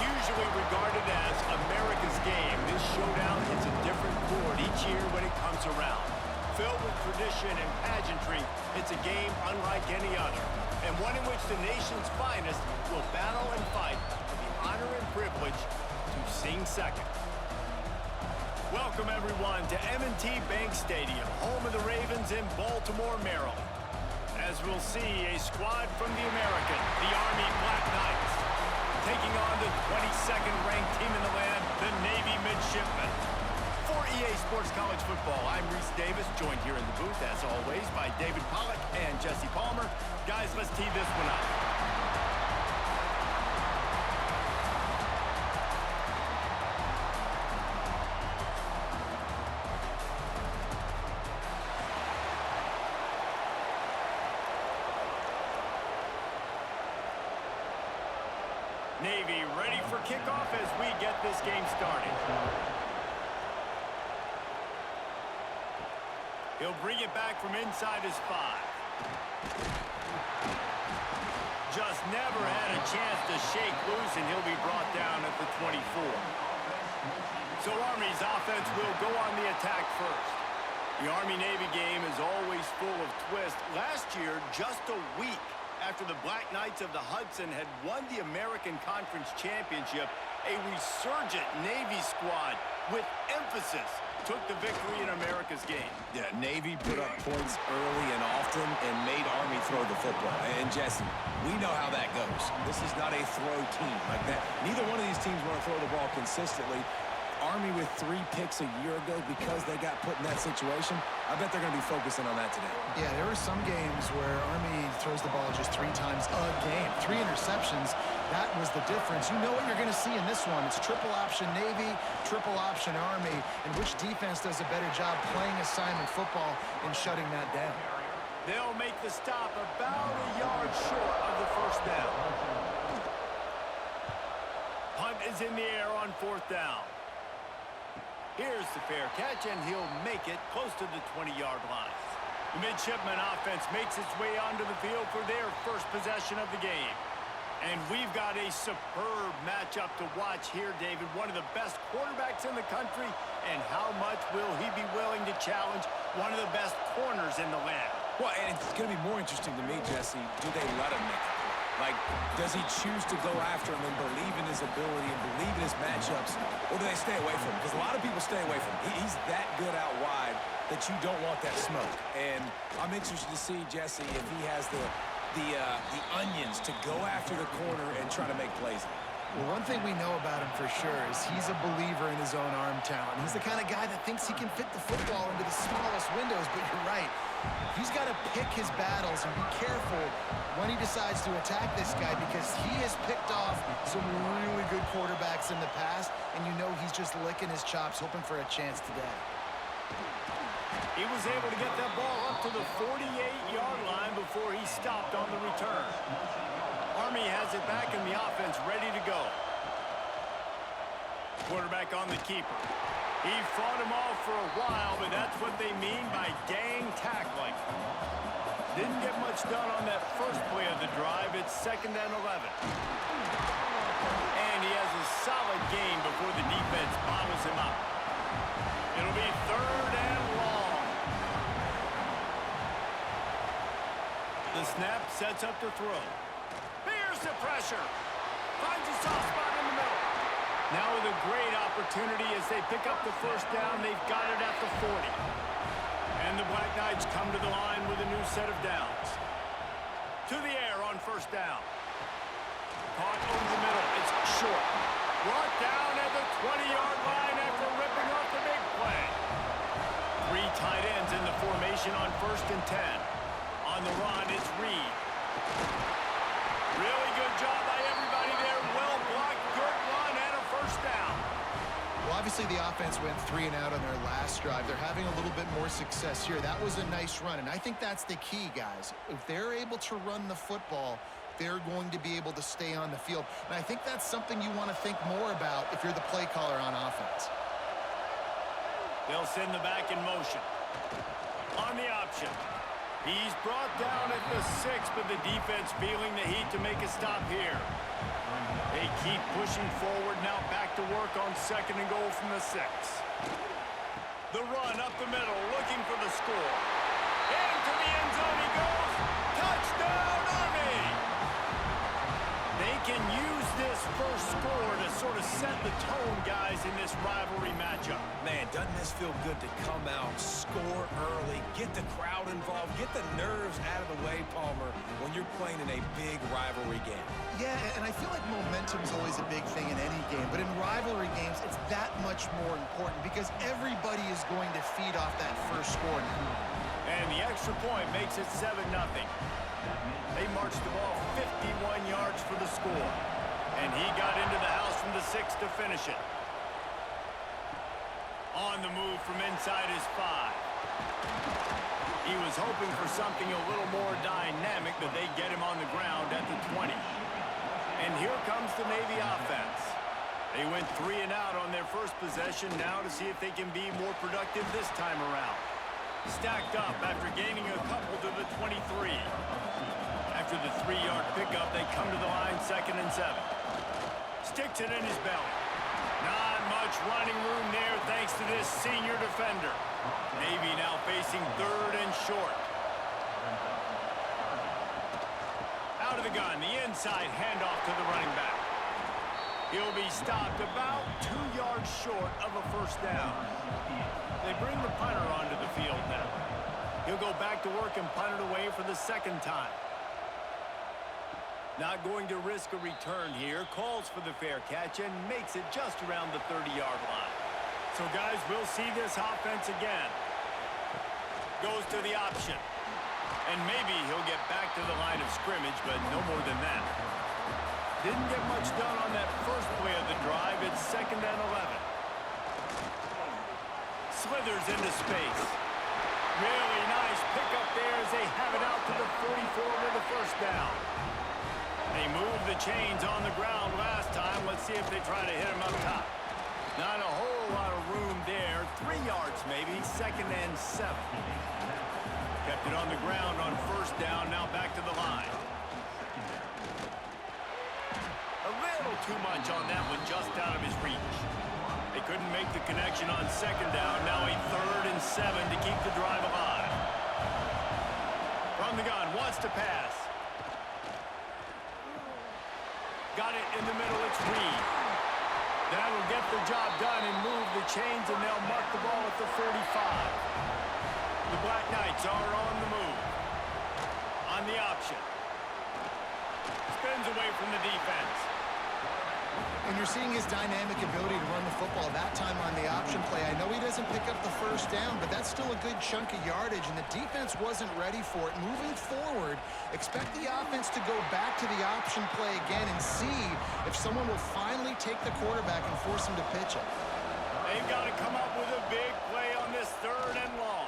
usually regarded as America's game, this showdown hits a different chord each year when it comes around. Filled with tradition and pageantry, it's a game unlike any other, and one in which the nation's finest will battle and fight for the honor and privilege to sing second. Welcome, everyone, to M&T Bank Stadium, home of the Ravens in Baltimore, Maryland. As we'll see, a squad from the American, the Army Black Knights, taking on the 22nd ranked team in the land, the Navy Midshipmen. For EA Sports College Football, I'm Reese Davis, joined here in the booth, as always, by David Pollack and Jesse Palmer. Guys, let's tee this one up. Navy ready for kickoff as we get this game started. He'll bring it back from inside his 5. Just never had a chance to shake loose, and he'll be brought down at the 24. So Army's offense will go on the attack first. The Army-Navy game is always full of twists. Last year, just a week after the Black Knights of the Hudson had won the American Conference Championship, a resurgent Navy squad with emphasis took the victory in America's game. Yeah, Navy put up points early and often and made Army throw the football. And Jesse, we know how that goes. This is not a throw team like that. Neither one of these teams want to throw the ball consistently. Army with 3 picks a year ago because they got put in that situation. I bet they're going to be focusing on that today. Yeah, there are some games where Army throws the ball just 3 times a game. 3 interceptions. That was the difference. You know what you're going to see in this one. It's triple option Navy, triple option Army, and which defense does a better job playing assignment football and shutting that down? They'll make the stop about a yard short of the first down. Punt is in the air on 4th down. Here's the fair catch, and he'll make it close to the 20-yard line. The Midshipman offense makes its way onto the field for their first possession of the game. And we've got a superb matchup to watch here, David. One of the best quarterbacks in the country, and how much will he be willing to challenge one of the best corners in the land? Well, and it's going to be more interesting to me, Jesse, do they let him make it? Like, does he choose to go after him and believe in his ability and believe in his matchups, or do they stay away from him? Because a lot of people stay away from him. He's that good out wide that you don't want that smoke. And I'm interested to see, Jesse, if he has the onions to go after the corner and try to make plays. Well, one thing we know about him for sure is he's a believer in his own arm talent. He's the kind of guy that thinks he can fit the football into the smallest windows, but you're right. He's got to pick his battles and be careful when he decides to attack this guy, because he has picked off some really good quarterbacks in the past, and you know he's just licking his chops, hoping for a chance today. He was able to get that ball up to the 48-yard line before he stopped on the return. Army has it back in the offense, ready to go. Quarterback on the keeper. He fought him off for a while, but that's what they mean by gang tackling. Didn't get much done on that first play of the drive. It's 2nd and 11. And he has a solid gain before the defense bottles him up. It'll be 3rd and long. The snap sets up to throw. Here's the pressure. Finds a soft spot in the middle. Now with a great opportunity as they pick up the first down. They've got it at the 40. And the Black Knights come to the line with a new set of downs. To the air on 1st down. Caught over the middle. It's short. Brought down at the 20-yard line after ripping off the big play. 3 tight ends in the formation on 1st and 10. On the run, it's Reed. Really good job by everybody there. Well blocked, good run, and a 1st down. Well, obviously the offense went 3 and out on their last drive. They're having a little bit more success here. That was a nice run, and I think that's the key, guys. If they're able to run the football, they're going to be able to stay on the field. And I think that's something you want to think more about if you're the play caller on offense. They'll send the back in motion. On the option. He's brought down at the 6, but the defense feeling the heat to make a stop here. They keep keep pushing forward. Now back to work on 2nd and goal from the 6. The run up the middle, looking for the score. Into the end zone he goes. Touchdown, Army! They can use this first score to sort of set the tone, guys, in this rivalry matchup. Man, doesn't this feel good to come out, score early, get the crowd involved, get the nerves out of the way, Palmer, when you're playing in a big rivalry game. Yeah, and I feel like momentum's always a big thing in any game, but in rivalry games, it's that much more important because everybody is going to feed off that first score now. And the extra point makes it 7-0. They marched the ball 51 yards for the score. And he got into the house from the 6 to finish it. On the move from inside his 5. He was hoping for something a little more dynamic, but they get him on the ground at the 20. And here comes the Navy offense. They went 3 and out on their first possession, now to see if they can be more productive this time around. Stacked up after gaining a couple to the 23. After the 3-yard pickup, they come to the line 2nd and 7. Sticks it in his belly. Not much running room there thanks to this senior defender. Navy now facing 3rd and short. Out of the gun, the inside handoff to the running back. He'll be stopped about 2 yards short of a first down. They bring the punter onto the field now. He'll go back to work and punt it away for the 2nd time. Not going to risk a return here. Calls for the fair catch and makes it just around the 30-yard line. So, guys, we'll see this offense again. Goes to the option. And maybe he'll get back to the line of scrimmage, but no more than that. Didn't get much done on that first play of the drive. It's 2nd and 11. Slithers into space. Really nice pickup there as they have it out to the 44 with the first down. They moved the chains on the ground last time. Let's see if they try to hit him up top. Not a whole lot of room there. 3 yards maybe. 2nd and 7. Kept it on the ground on first down. Now back to the line. A little too much on that one, just out of his reach. They couldn't make the connection on 2nd down. Now a 3rd and 7 to keep the drive alive. From the gun, wants to pass. Got it in the middle, it's Reed. That'll get the job done and move the chains, and they'll mark the ball at the 45. The Black Knights are on the move. On the option. Spins away from the defense. And you're seeing his dynamic ability to run the football that time on the option play. I know he doesn't pick up the first down, but that's still a good chunk of yardage, and the defense wasn't ready for it. Moving forward, expect the offense to go back to the option play again and see if someone will finally take the quarterback and force him to pitch it. They've got to come up with a big play on this 3rd and long.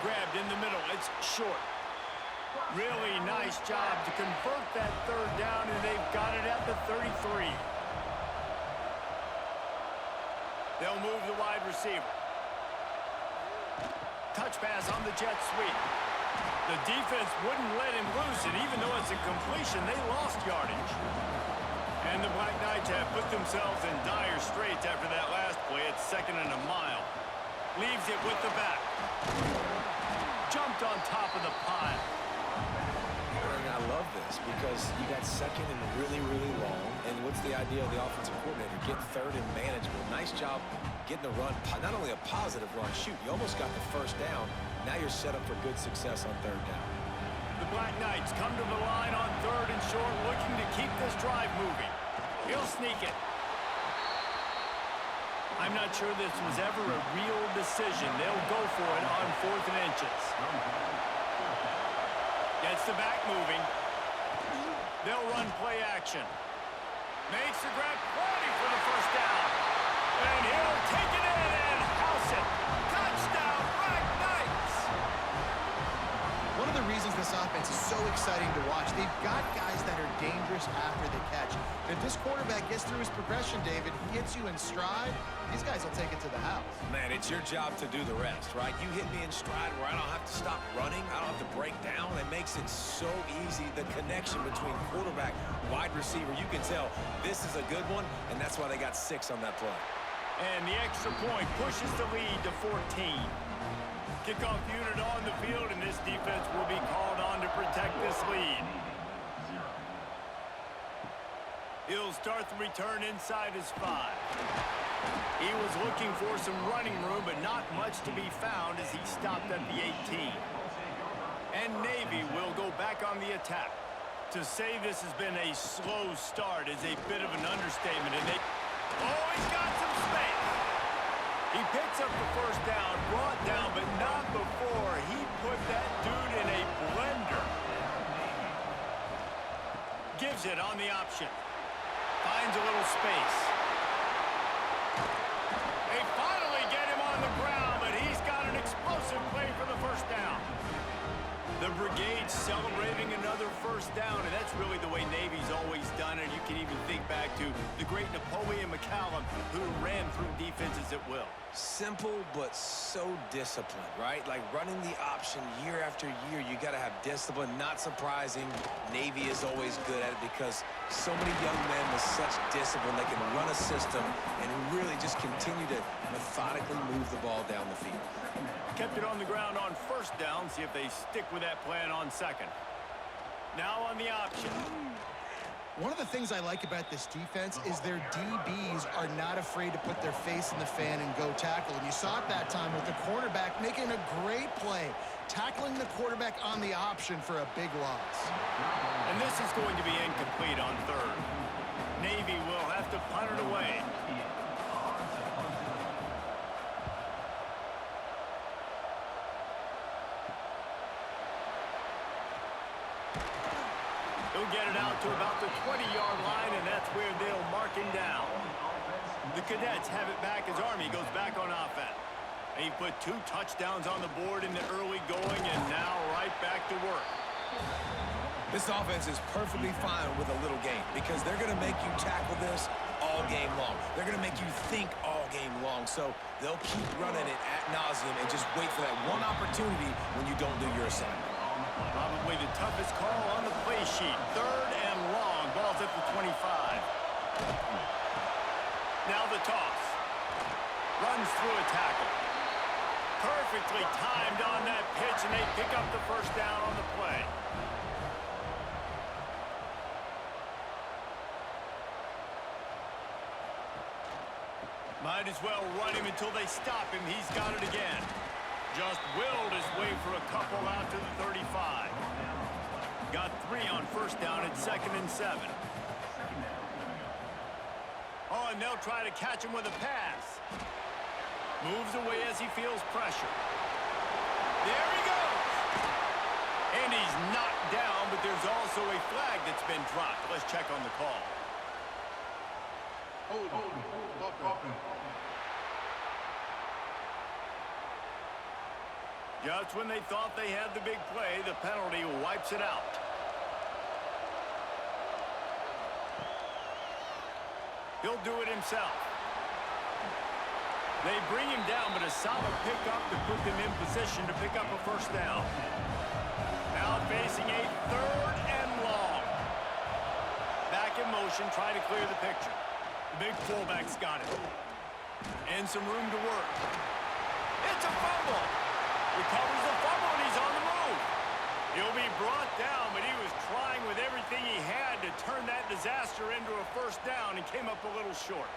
Grabbed in the middle. It's short. Really nice job to convert that 3rd down, and they've got it at the 33. They'll move the wide receiver. Touch pass on the jet sweep. The defense wouldn't let him loose, and even though it's a completion, they lost yardage. And the Black Knights have put themselves in dire straits after that last play. It's 2nd and a mile. Leaves it with the back. Jumped on top of the pile. I love this because you got 2nd and really, really long. And what's the idea of the offensive coordinator? Get 3rd and manageable. Nice job getting the run. Not only a positive run, shoot, you almost got the first down. Now you're set up for good success on 3rd down. The Black Knights come to the line on 3rd and short, looking to keep this drive moving. He'll sneak it. I'm not sure this was ever a real decision. They'll go for it on 4th and inches. Gets the back moving. They'll run play action. Makes the grab, ready for the first down. And he'll take it in and house it. Touchdown, Black Knights! One of the reasons this offense is so exciting to watch. They've got guys that are dangerous after the catch. And if this quarterback gets through his progression, David, he hits you in stride, these guys will take it to the house. Man, it's your job to do the rest, right? You hit me in stride where I don't have to stop running. I don't have to break down. It makes it so easy. The connection between quarterback, wide receiver, you can tell this is a good one, and that's why they got 6 on that play. And the extra point pushes the lead to 14. Kickoff unit on the field, and this defense will be called on to protect this lead. He'll start the return inside his 5. He was looking for some running room, but not much to be found as he stopped at the 18. And Navy will go back on the attack. To say this has been a slow start is a bit of an understatement. And oh, he's got some space. He picks up the first down, brought down, but not before he put that dude in a blender. Gives it on the option. Finds a little space. They finally get him on the ground, but he's got an explosive play for the first down. The brigade celebrating another first down, and that's really the way Navy's always done it. You can even think back to the great Napoleon McCallum, who ran through defenses at will. Simple, but so disciplined, right? Like running the option year after year, you got to have discipline. Not surprising, Navy is always good at it because so many young men with such discipline, they can run a system and really just continue to methodically move the ball down the field. Kept it on the ground on first down. See if they stick with that plan on second. Now on the option. One of the things I like about this defense is their DBs are not afraid to put their face in the fan and go tackle. And you saw it that time with the cornerback making a great play, tackling the quarterback on the option for a big loss. And this is going to be incomplete on third. Navy will have to punt it away. He'll get it out to about the 20-yard line, and that's where they'll mark him down. The Cadets have it back as Army goes back on offense. He put 2 touchdowns on the board in the early going, and now right back to work. This offense is perfectly fine with a little game because they're going to make you tackle this all game long. They're going to make you think all game long, so they'll keep running it ad nauseum and just wait for that one opportunity when you don't do your assignment. Probably the toughest call on the play sheet. 3rd and long. Ball's at the 25. Now the toss. Runs through a tackle. Perfectly timed on that pitch, and they pick up the first down on the play. Might as well run him until they stop him. He's got it again. Just willed his way for a couple out to the 35. Got 3 on first down at 2nd and 7. Oh, and they'll try to catch him with a pass. Moves away as he feels pressure. There he goes. And he's knocked down, but there's also a flag that's been dropped. Let's check on the call. Just when they thought they had the big play, the penalty wipes it out. He'll do it himself. They bring him down, but a solid pickup to put them in position to pick up a first down. Now facing a 3rd and long. Back in motion, trying to clear the picture. The big fullback's got it. And some room to work. It's a fumble. Recovers the fumble, and he's on the move. He'll be brought down, but he was trying with everything he had to turn that disaster into a first down and came up a little short.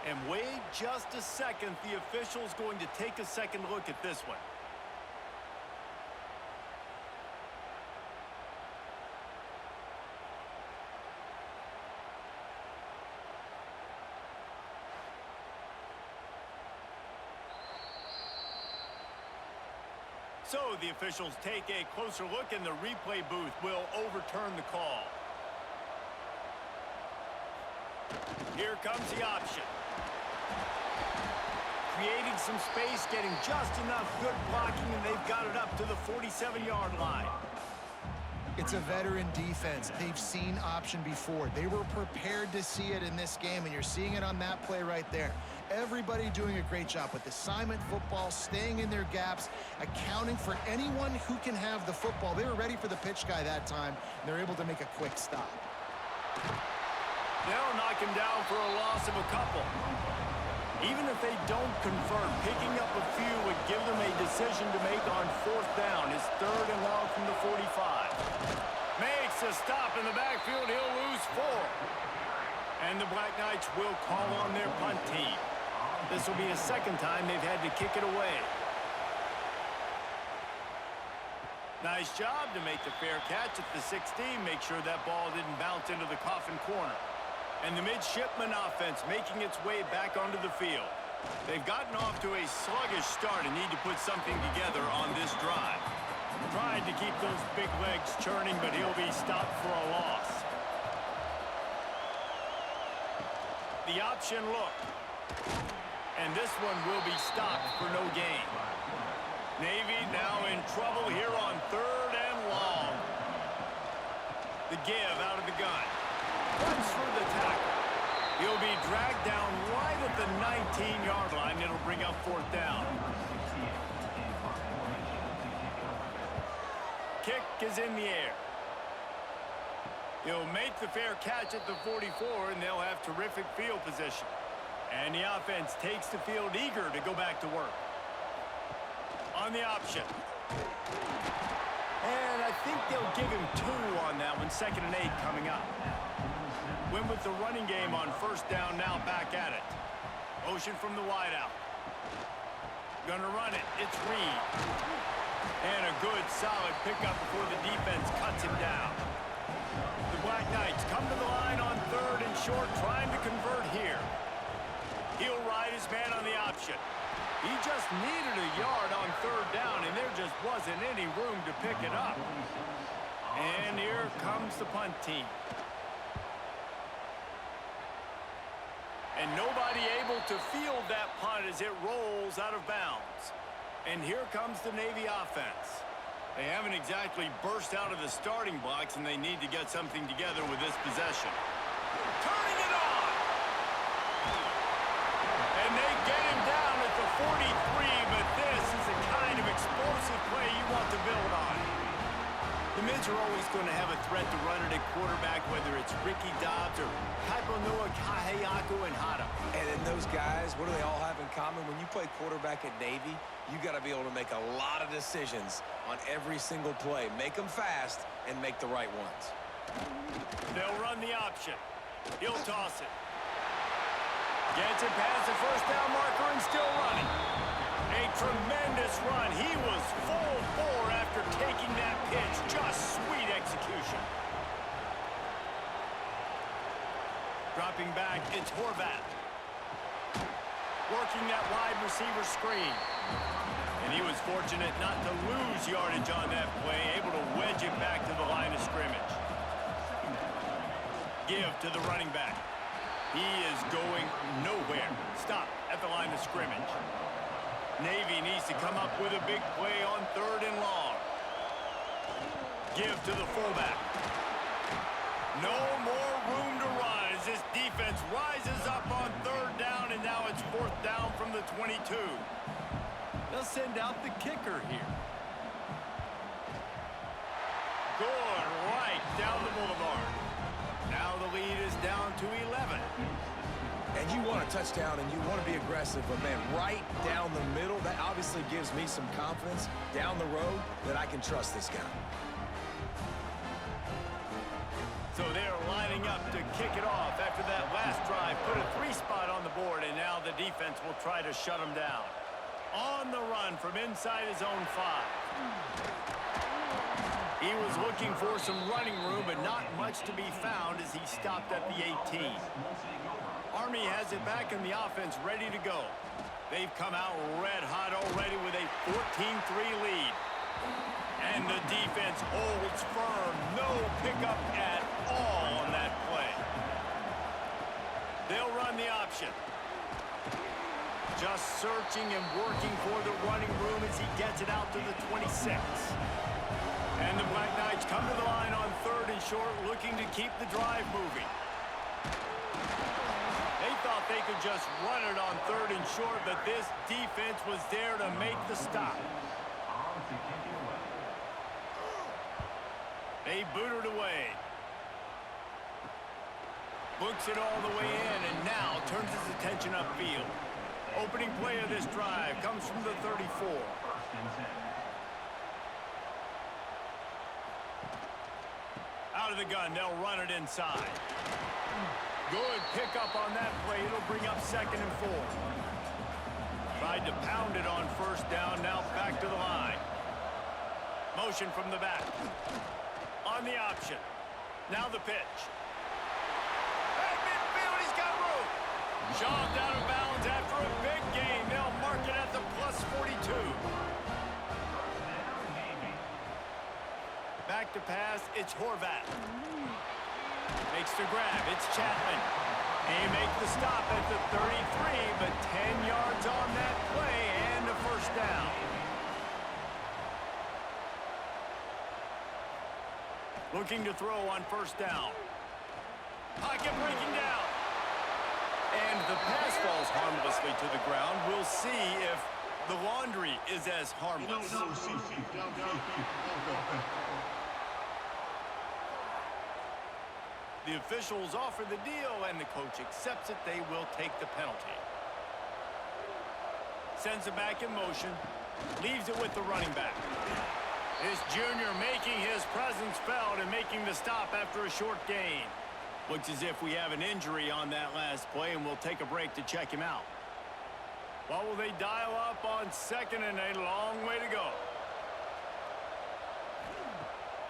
And wait just a second. The official's going to take a second look at this one. So the officials take a closer look, and the replay booth will overturn the call. Here comes the option. creating some space, getting just enough good blocking, and they've got it up to the 47-yard line. It's a veteran defense. They've seen option before. They were prepared to see it in this game, and you're seeing it on that play right there. Everybody doing a great job with assignment football, staying in their gaps, accounting for anyone who can have the football. They were ready for the pitch guy that time, and they're able to make a quick stop. They'll knock him down for a loss of a couple. Even if they don't convert, picking up a few would give them a decision to make on 4th down. It's 3rd and long from the 45. Makes a stop in the backfield. He'll lose 4. And the Black Knights will call on their punt team. This will be the 2nd time they've had to kick it away. Nice job to make the fair catch at the 16. Make sure that ball didn't bounce into the coffin corner. And the Midshipmen offense making its way back onto the field. They've gotten off to a sluggish start and need to put something together on this drive. Tried to keep those big legs churning, but he'll be stopped for a loss. The option look. And this one will be stopped for no gain. Navy now in trouble here on 3rd and long. The give out of the gun. Runs through the tackle. He'll be dragged down right at the 19-yard line. It'll bring up 4th down. Kick is in the air. He'll make the fair catch at the 44, and they'll have terrific field position. And the offense takes the field eager to go back to work. On the option. And I think they'll give him 2 on that one. 2nd and 8 coming up. Win with the running game on 1st down, now back at it. Motion from the wideout. Gonna run it. It's Reed. And a good, solid pickup before the defense cuts him down. The Black Knights come to the line on 3rd and short, trying to convert here. He'll ride his man on the option. He just needed a yard on 3rd down, and there just wasn't any room to pick it up. And here comes the punt team. And nobody able to field that punt as it rolls out of bounds. And here comes the Navy offense. They haven't exactly burst out of the starting blocks, and they need to get something together with this possession. Turning it on! And they get him down at the 43, but this is the kind of explosive play you want to build on. The Mids are always going to have a threat to run it at quarterback, whether it's Ricky Dobbs or Kaiponoa Kaheaku and Hata. And then those guys, what do they all have in common? When you play quarterback at Navy, you got to be able to make a lot of decisions on every single play. Make them fast and make the right ones. They'll run the option. He'll toss it. Gets it past the 1st down marker and still running. A tremendous run. He was full bore after taking that pitch. Just sweet execution. Dropping back, it's Horvath. Working that wide receiver screen. And he was fortunate not to lose yardage on that play, able to wedge it back to the line of scrimmage. Give to the running back. He is going nowhere. Stop at the line of scrimmage. Navy needs to come up with a big play on 3rd and long. Give to the fullback. No more room to run as this defense rises up on 3rd down, and now it's 4th down from the 22. They'll send out the kicker here. Good, right down the boulevard. Now the lead is down to 11. And you want a touchdown and you want to be aggressive, but man, right down the middle, that obviously gives me some confidence down the road that I can trust this guy. So they're lining up to kick it off after that last drive. Put a 3-spot on the board, and now the defense will try to shut them down. On the run from inside his own 5. He was looking for some running room, but not much to be found as he stopped at the 18. Army has it back in the offense ready to go. They've come out red hot already with a 14-3 lead. And the defense holds firm. No pickup at all on that play. They'll run the option. Just just searching and working for the running room as he gets it out to the 26. And the Black Knights come to the line on 3rd and short, looking to keep the drive moving. They thought they could just run it on 3rd and short, but this defense was there to make the stop. They boot it away. Books it all the way in, and now turns his attention upfield. Opening play of this drive comes from the 34. Out of the gun, they'll run it inside. Good pickup on that play. It'll bring up 2nd and 4. Tried to pound it on 1st down, now back to the line. Motion from the back. On the option. Now the pitch. At midfield, he's got room. Shoved out of bounds after a big gain. They'll mark it at the plus 42. Back to pass, it's Horvat. Makes the grab, it's Chapman. He makes the stop at the 33, but 10 yards on that play and a 1st down. Looking to throw on 1st down. Pocket breaking down. And the pass falls harmlessly to the ground. We'll see if the laundry is as harmless. The officials offer the deal, and the coach accepts it. They will take the penalty. Sends it back in motion. Leaves it with the running back. This junior making his presence felt and making the stop after a short gain. Looks as if we have an injury on that last play, and we'll take a break to check him out. What will they dial up on 2nd and a long way to go?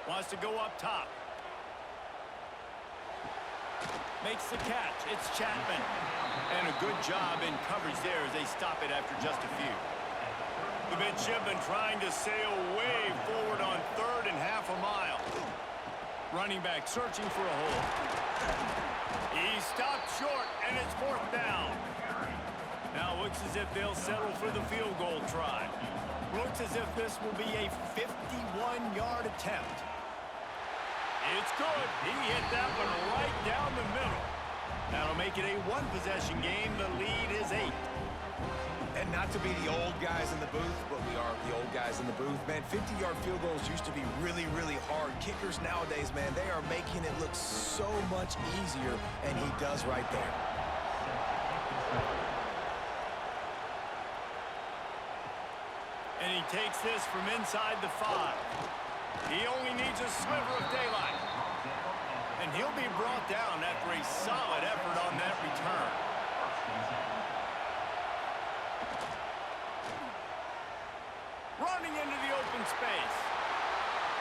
Wants to go up top. Makes the catch. It's Chapman. And a good job in coverage there as they stop it after just a few. The Midshipmen trying to sail way forward on 3rd and half a mile. Running back searching for a hole. He stopped short, and it's 4th down. Now looks as if they'll settle for the field goal try. Looks as if this will be a 51-yard attempt. It's good. He hit that one right down the middle. That'll make it a 1-possession game. The lead is 8. And not to be the old guys in the booth, but we are the old guys in the booth, man. 50-yard field goals used to be really, really hard. Kickers nowadays, man, they are making it look so much easier, and he does right there. And he takes this from inside the 5. He only needs a sliver of daylight. And he'll be brought down after a solid effort on that return. Running into the open space.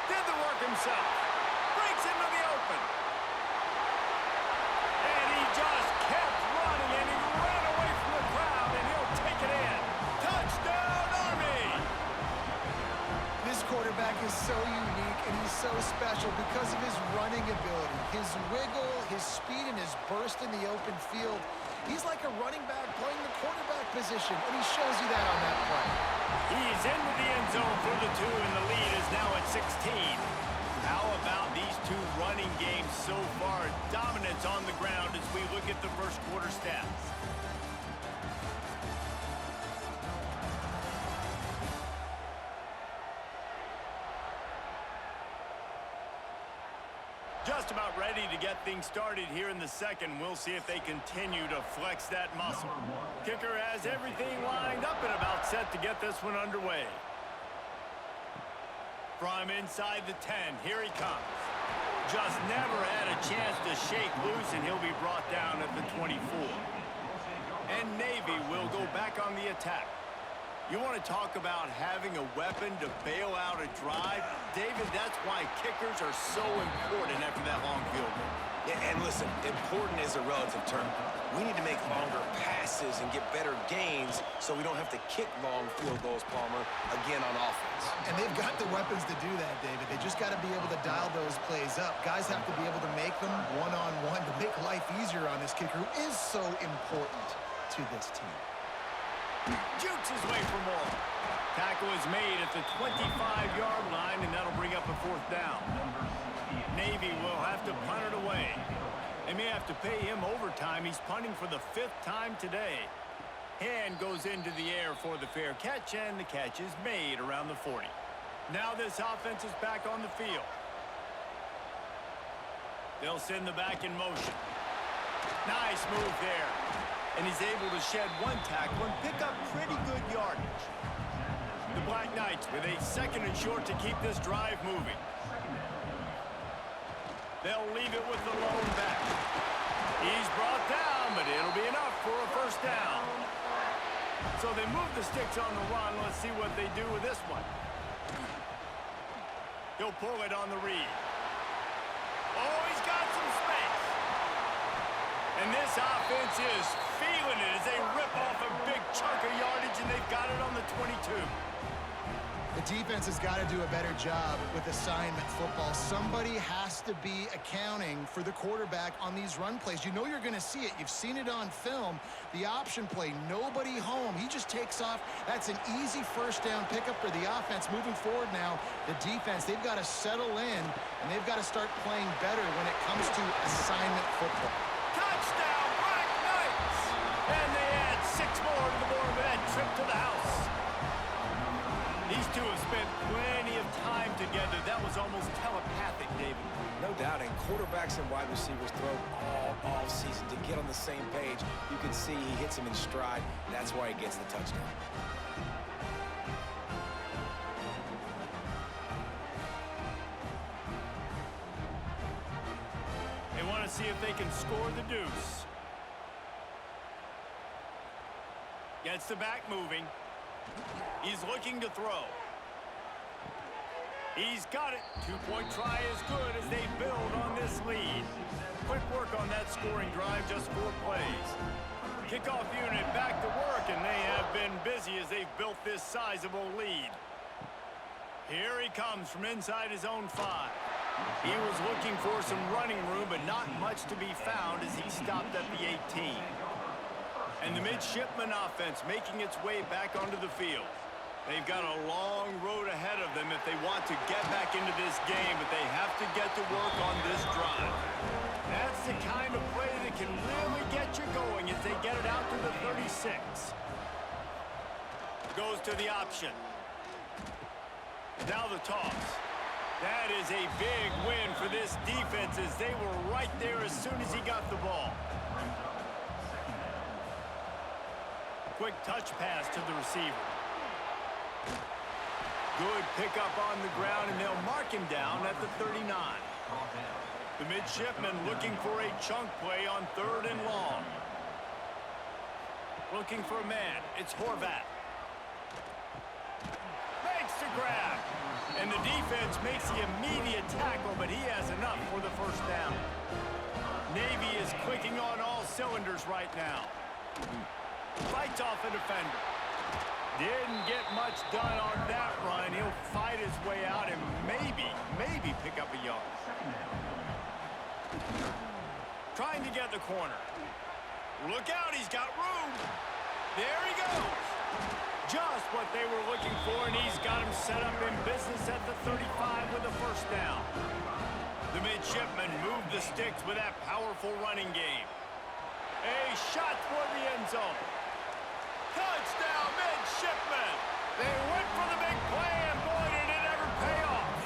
Did the work himself. Breaks into the open. And he just kept running, and he ran away from the crowd, and he'll take it in. Touchdown, Army! This quarterback is so unique, and he's so special because of his running ability, his wiggle, his speed, and his burst in the open field. He's like a running back playing the quarterback position, and he shows you that on that play. He's into the end zone for the 2, and the lead is now at 16. How about these two running games so far? Dominance on the ground as we look at the first quarter stats. Just about ready to get things started here in the second. We'll see if they continue to flex that muscle. Kicker has everything lined up and about set to get this one underway. From inside the 10, here he comes. Just never had a chance to shake loose, and he'll be brought down at the 24. And Navy will go back on the attack. You want to talk about having a weapon to bail out a drive? David, that's why kickers are so important after that long field goal. Yeah, and listen, important is a relative term. We need to make longer passes and get better gains so we don't have to kick long field goals, Palmer, again on offense. And they've got the weapons to do that, David. They just got to be able to dial those plays up. Guys have to be able to make them one-on-one to make life easier on this kicker who is so important to this team. Jukes his way for more. Tackle is made at the 25-yard line, and that'll bring up a 4th down. Navy will have to punt it away. They may have to pay him overtime. He's punting for the 5th time today. Hand goes into the air for the fair catch, and the catch is made around the 40. Now this offense is back on the field. They'll send the back in motion. Nice move there. And he's able to shed 1 tackle and pick up pretty good yardage. The Black Knights with a 2nd and short to keep this drive moving. They'll leave it with the lone back. He's brought down, but it'll be enough for a 1st down. So they move the sticks on the run. Let's see what they do with this one. He'll pull it on the read. Oh, he's got some space. And this offense is feeling it as they rip off a big chunk of yardage, and they've got it on the 22. The defense has got to do a better job with assignment football. Somebody has to be accounting for the quarterback on these run plays. You know you're going to see it. You've seen it on film. The option play, nobody home. He just takes off. That's an easy 1st down pickup for the offense. Moving forward now, the defense, they've got to settle in, and they've got to start playing better when it comes to assignment football. Touchdown, Black Knights! And they add 6 more to the board with that trip to the house. These two have spent plenty of time together. That was almost telepathic, David. No doubt, and quarterbacks and wide receivers throw all off-season to get on the same page. You can see he hits him in stride. That's why he gets the touchdown. They want to see if they can score the deuce. Gets the back moving. He's looking to throw. He's got it. 2-point try is good as they build on this lead. Quick work on that scoring drive, just 4 plays. Kickoff unit back to work, and they have been busy as they've built this sizable lead. Here he comes from inside his own 5. He was looking for some running room, but not much to be found as he stopped at the 18. And the Midshipmen offense making its way back onto the field. They've got a long road ahead of them if they want to get back into this game, but they have to get to work on this drive. That's the kind of play that can really get you going as they get it out to the 36. Goes to the option. Now the toss. That is a big win for this defense as they were right there as soon as he got the ball. Quick touch pass to the receiver. Good pickup on the ground, and they'll mark him down at the 39. The Midshipmen looking for a chunk play on 3rd and long. Looking for a man. It's Horvat. Makes the grab. And the defense makes the immediate tackle, but he has enough for the 1st down. Navy is clicking on all cylinders right now. Fights off a defender. Didn't get much done on that run. He'll fight his way out and maybe pick up a yard. Trying to get the corner. Look out, he's got room. There he goes. Just what they were looking for, and he's got him set up in business at the 35 with a 1st down. The Midshipmen move the sticks with that powerful running game. A shot toward the end zone. Touchdown, Midshipmen! They went for the big play, and boy, did it ever pay off.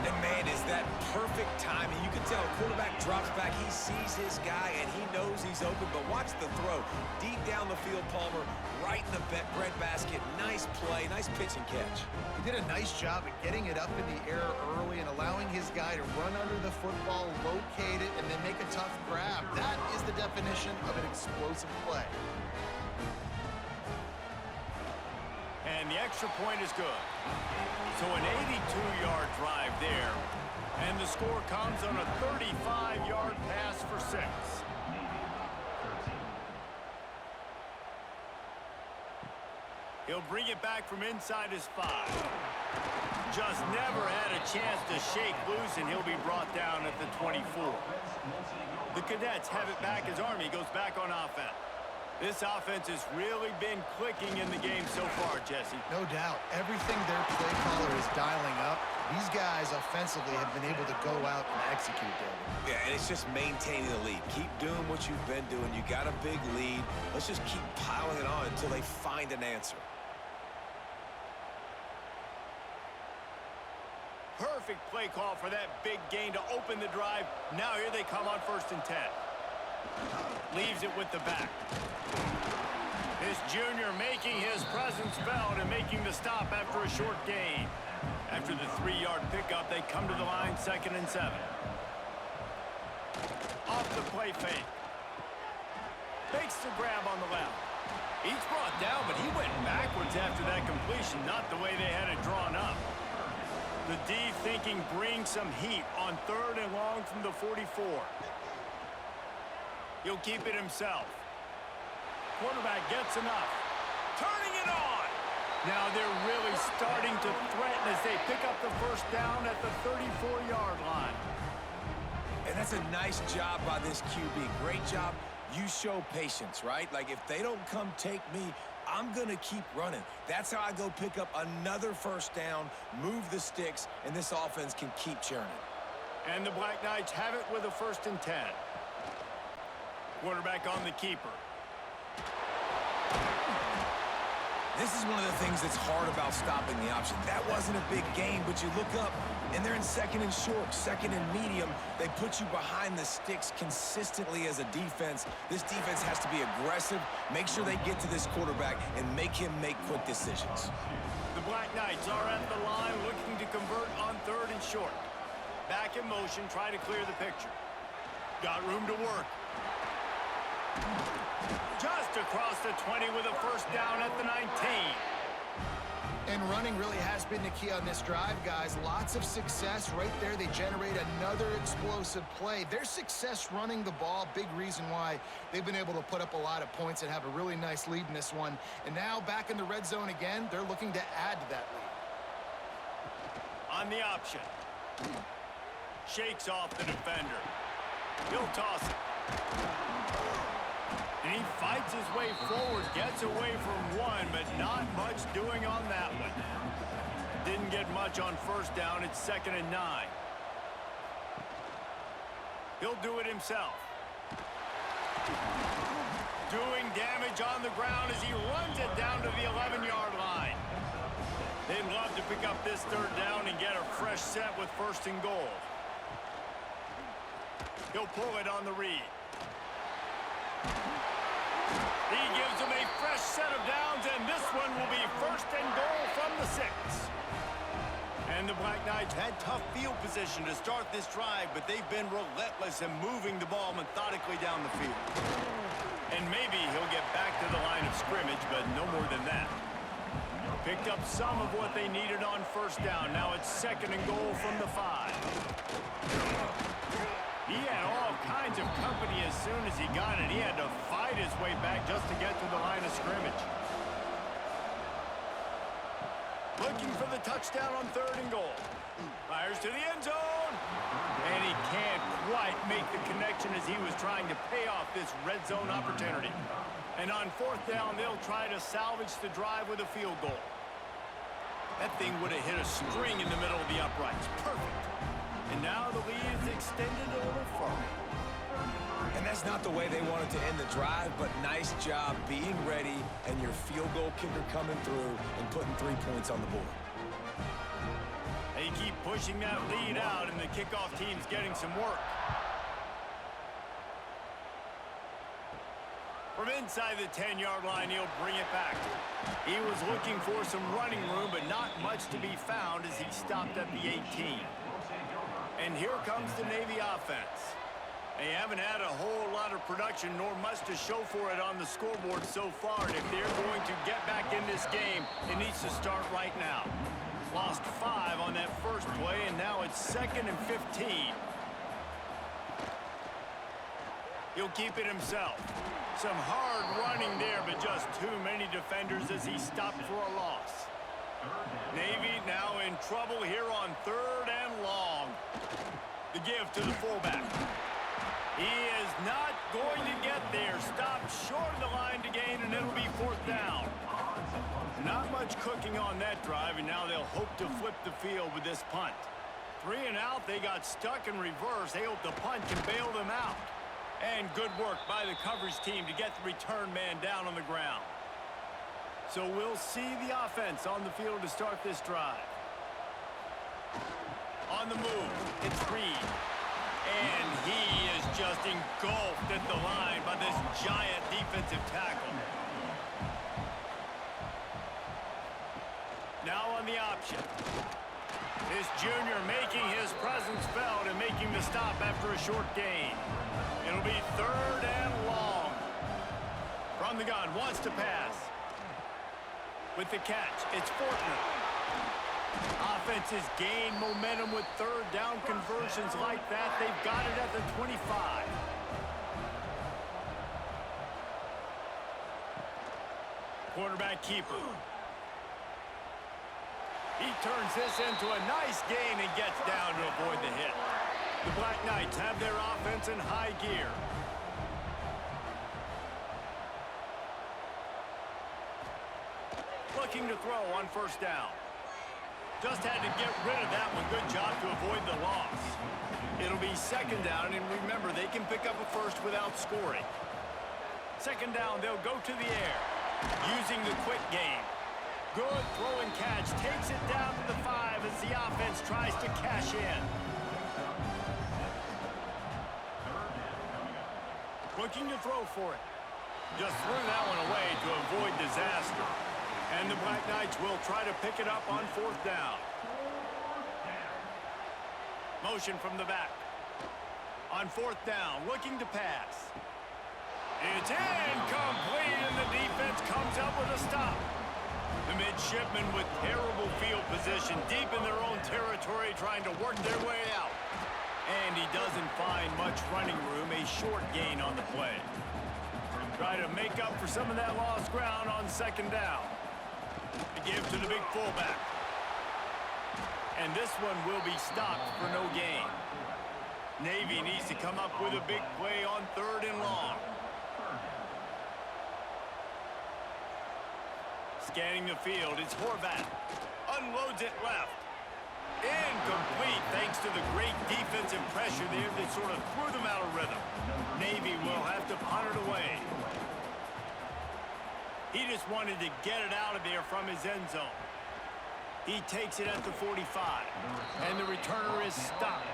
And man, is that perfect timing. You can tell quarterback drops back. He sees his guy, and he knows he's open. But watch the throw. Deep down the field, Palmer, right in the breadbasket. Nice play, nice pitch and catch. He did a nice job at getting it up in the air early and allowing his guy to run under the football, locate it, and then make a tough grab. That is the definition of an explosive play. And the extra point is good. So an 82-yard drive there. And the score comes on a 35-yard pass for 6. He'll bring it back from inside his 5. Just never had a chance to shake loose, and he'll be brought down at the 24. The Cadets have it back as Army goes back on offense. This offense has really been clicking in the game so far, Jesse. No doubt. Everything their play caller is dialing up, these guys offensively have been able to go out and execute, David. Yeah, and it's just maintaining the lead. Keep doing what you've been doing. You got a big lead. Let's just keep piling it on until they find an answer. Perfect play call for that big gain to open the drive. Now here they come on 1st and 10. Leaves it with the back. This junior making his presence felt and making the stop after a short gain. After the 3-yard pickup, they come to the line 2nd and 7. Off the play fake. Fakes the grab on the left. He's brought down, but he went backwards after that completion, not the way they had it drawn up. The D thinking bring some heat on 3rd and long from the 44. He'll keep it himself. Quarterback gets enough. Turning it on. Now they're really starting to threaten as they pick up the 1st down at the 34-yard line. And that's a nice job by this QB. Great job. You show patience, right? Like, if they don't come take me, I'm going to keep running. That's how I go pick up another 1st down, move the sticks, and this offense can keep churning. And the Black Knights have it with a 1st and 10. Quarterback on the keeper. This is one of the things that's hard about stopping the option. That wasn't a big gain, but you look up, and they're in 2nd and short, 2nd and medium. They put you behind the sticks consistently as a defense. This defense has to be aggressive, make sure they get to this quarterback, and make him make quick decisions. The Black Knights are at the line looking to convert on 3rd and short. Back in motion, try to clear the picture. Got room to work. Just across the 20 with a 1st down at the 19. And running really has been the key on this drive, guys. Lots of success right there. They generate another explosive play. Their success running the ball, big reason why they've been able to put up a lot of points and have a really nice lead in this one. And now back in the red zone again, they're looking to add to that lead. On the option. Shakes off the defender. He'll toss it. And he fights his way forward, gets away from one, but not much doing on that one. Didn't get much on 1st down. It's 2nd and 9. He'll do it himself. Doing damage on the ground as he runs it down to the 11-yard line. They'd love to pick up this 3rd down and get a fresh set with 1st and goal. He'll pull it on the read. He gives them a fresh set of downs, and this one will be 1st and goal from the 6. And the Black Knights had tough field position to start this drive, but they've been relentless in moving the ball methodically down the field. And maybe he'll get back to the line of scrimmage, but no more than that. Picked up some of what they needed on 1st down. Now it's 2nd and goal from the 5. He had all kinds of company as soon as he got it. He had to fight his way back just to get to the line of scrimmage. Looking for the touchdown on 3rd and goal. Fires to the end zone. And he can't quite make the connection as he was trying to pay off this red zone opportunity. And on 4th down, they'll try to salvage the drive with a field goal. That thing would have hit a string in the middle of the uprights. Perfect. And now the lead is extended a little further. And that's not the way they wanted to end the drive, but nice job being ready and your field goal kicker coming through and putting 3 points on the board. They keep pushing that lead out, and the kickoff team's getting some work. From inside the 10-yard line, he'll bring it back. He was looking for some running room, but not much to be found as he stopped at the 18. And here comes the Navy offense. They haven't had a whole lot of production nor much to show for it on the scoreboard so far. And if they're going to get back in this game, it needs to start right now. Lost 5 on that first play, and now it's 2nd and 15. He'll keep it himself. Some hard running there, but just too many defenders as he stopped for a loss. Navy now in trouble here on 3rd and long. The give to the fullback. He is not going to get there. Stopped short of the line to and it'll be 4th down. Not much cooking on that drive, and now they'll hope to flip the field with this punt. 3 and out, they got stuck in reverse. They hope the punt can bail them out. And good work by the coverage team to get the return man down on the ground. So we'll see the offense on the field to start this drive. On the move, it's Reed. And he is just engulfed at the line by this giant defensive tackle. Now on the option. This junior making his presence felt and making the stop after a short gain. It'll be 3rd and long. From the gun, wants to pass. With the catch, it's Fortner. Offenses gain momentum with 3rd down conversions like that. They've got it at the 25. Quarterback keeper. He turns this into a nice gain and gets down to avoid the hit. The Black Knights have their offense in high gear. Looking to throw on 1st down. Just had to get rid of that one. Good job to avoid the loss. It'll be 2nd down, and remember, they can pick up a first without scoring. 2nd down, they'll go to the air, using the quick game. Good throw and catch. Takes it down to the 5 as the offense tries to cash in. Looking to throw for it. Just threw that one away to avoid disaster. And the Black Knights will try to pick it up on 4th down. Motion from the back. On 4th down, looking to pass. It's incomplete, and the defense comes up with a stop. The Midshipmen with terrible field position, deep in their own territory, trying to work their way out. And he doesn't find much running room, a short gain on the play. Try to make up for some of that lost ground on 2nd down. To give to the big fullback. And this one will be stopped for no gain. Navy needs to come up with a big play on 3rd and long. Scanning the field, it's Horvat. Unloads it left. Incomplete thanks to the great defensive pressure there that sort of threw them out of rhythm. Navy will have to punt it away. He just wanted to get it out of there from his end zone. He takes it at the 45, and the returner is stopped.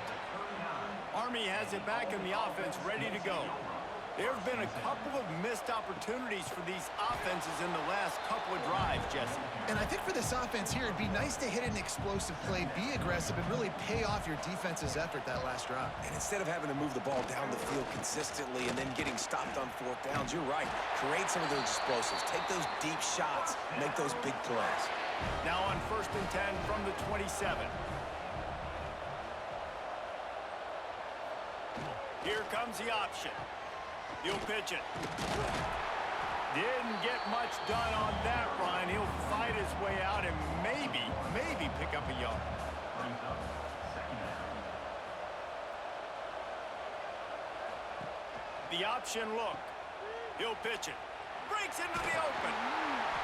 Army has it back in the offense, ready to go. There have been a couple of missed opportunities for these offenses in the last couple of drives, Jesse. And I think for this offense here, it'd be nice to hit an explosive play, be aggressive, and really pay off your defense's effort that last drive. And instead of having to move the ball down the field consistently and then getting stopped on 4th downs, you're right. Create some of those explosives. Take those deep shots. Make those big plays. Now on 1st and 10 from the 27. Here comes the option. He'll pitch it. Didn't get much done on that run. He'll fight his way out and maybe pick up a yard. The option look. He'll pitch it. Breaks into the open.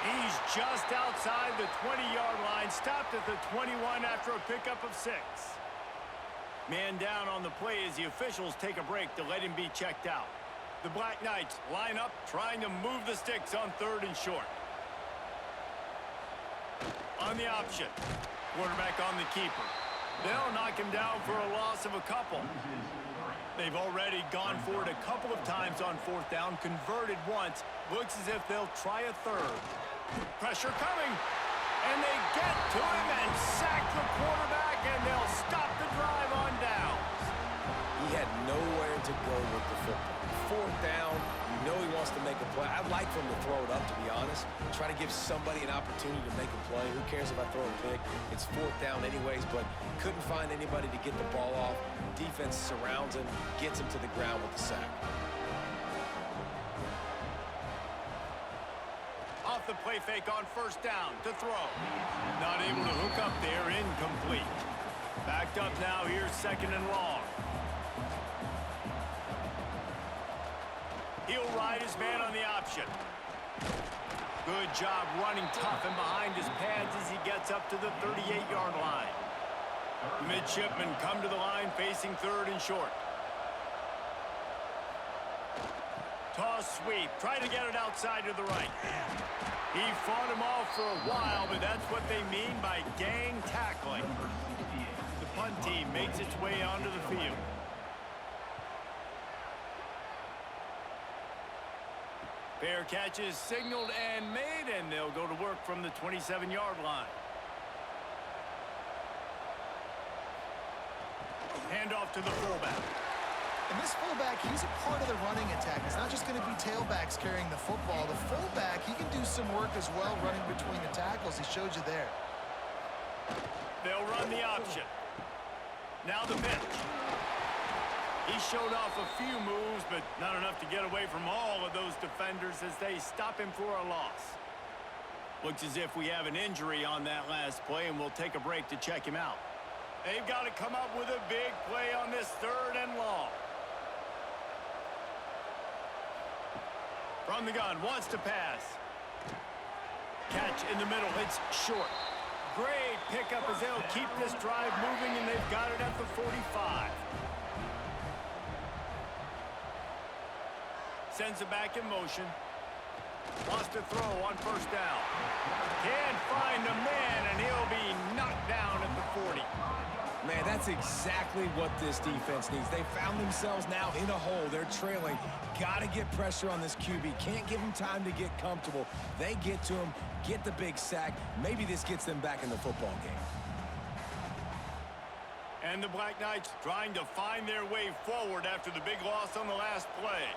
He's just outside the 20-yard line. Stopped at the 21 after a pickup of 6. Man down on the play as the officials take a break to let him be checked out. The Black Knights line up, trying to move the sticks on 3rd and short. On the option. Quarterback on the keeper. They'll knock him down for a loss of a couple. They've already gone for it a couple of times on 4th down, converted once. Looks as if they'll try a 3rd. Pressure coming. And they get to him and sack the quarterback, and they'll stop the drive on downs. He had nowhere to go with the football. 4th down, you know he wants to make a play. I'd like for him to throw it up, to be honest. Try to give somebody an opportunity to make a play. Who cares if I throw a pick? It's 4th down anyways, but couldn't find anybody to get the ball off. Defense surrounds him, gets him to the ground with the sack. Off the play fake on 1st down to throw. Not able to hook up there, incomplete. Backed up now, here's 2nd and long. He'll ride his man on the option. Good job running tough and behind his pads as he gets up to the 38-yard line. The Midshipmen come to the line facing third and short. Toss sweep. Try to get it outside to the right. He fought him off for a while, but that's what they mean by gang tackling. The punt team makes its way onto the field. Fair catch is signaled and made, and they'll go to work from the 27-yard line. Handoff to the fullback. And this fullback, he's a part of the running attack. It's not just going to be tailbacks carrying the football. The fullback, he can do some work as well running between the tackles. He showed you there. They'll run the option. Now the pitch. He showed off a few moves, but not enough to get away from all of those defenders as they stop him for a loss. Looks as if we have an injury on that last play, and we'll take a break to check him out. They've got to come up with a big play on this third and long. From the gun, wants to pass. Catch in the middle, it's short. Great pickup as they'll keep this drive moving, and they've got it at the 45. Sends it back in motion. Wants to throw on first down. Can't find a man, and he'll be knocked down at the 40. Man, that's exactly what this defense needs. They found themselves now in a hole. They're trailing. Got to get pressure on this QB. Can't give him time to get comfortable. They get to him, get the big sack. Maybe this gets them back in the football game. And the Black Knights trying to find their way forward after the big loss on the last play.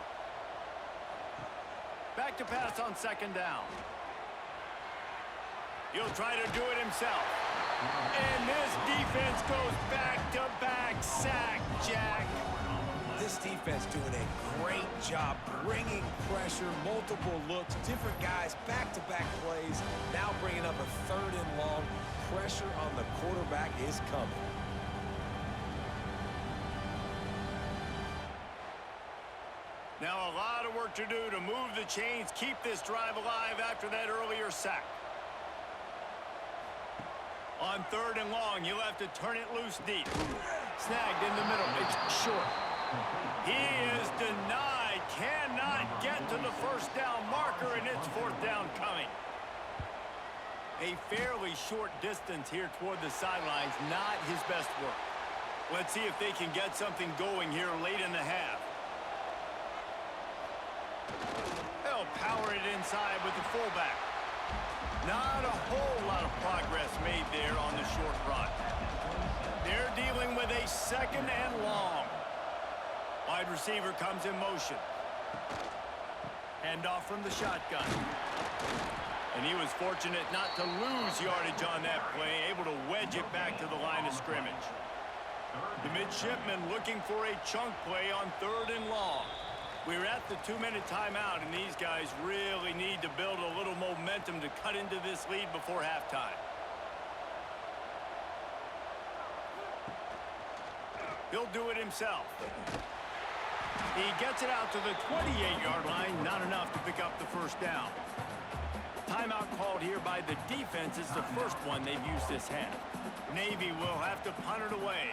Back to pass on second down. He'll try to do it himself. And this defense goes back-to-back sack, Jack. This defense doing a great job bringing pressure, multiple looks, different guys, back-to-back plays. Now bringing up a third and long. Pressure on the quarterback is coming. Now a lot of work to do to move the chains, keep this drive alive after that earlier sack. On third and long, he'll have to turn it loose deep. Snagged in the middle. It's short. He is denied. Cannot get to the first down marker, and it's fourth down coming. A fairly short distance here toward the sidelines. Not his best work. Let's see if they can get something going here late in the half. They'll power it inside with the fullback. Not a whole lot of progress made there on the short run. They're dealing with a second and long. Wide receiver comes in motion. Handoff from the shotgun. And he was fortunate not to lose yardage on that play, able to wedge it back to the line of scrimmage. The Midshipmen looking for a chunk play on third and long. We're at the 2-minute timeout, and these guys really need to build a little momentum to cut into this lead before halftime. He'll do it himself. He gets it out to the 28-yard line, not enough to pick up the first down. Timeout called here by the defense. It's the first one they've used this half. Navy will have to punt it away.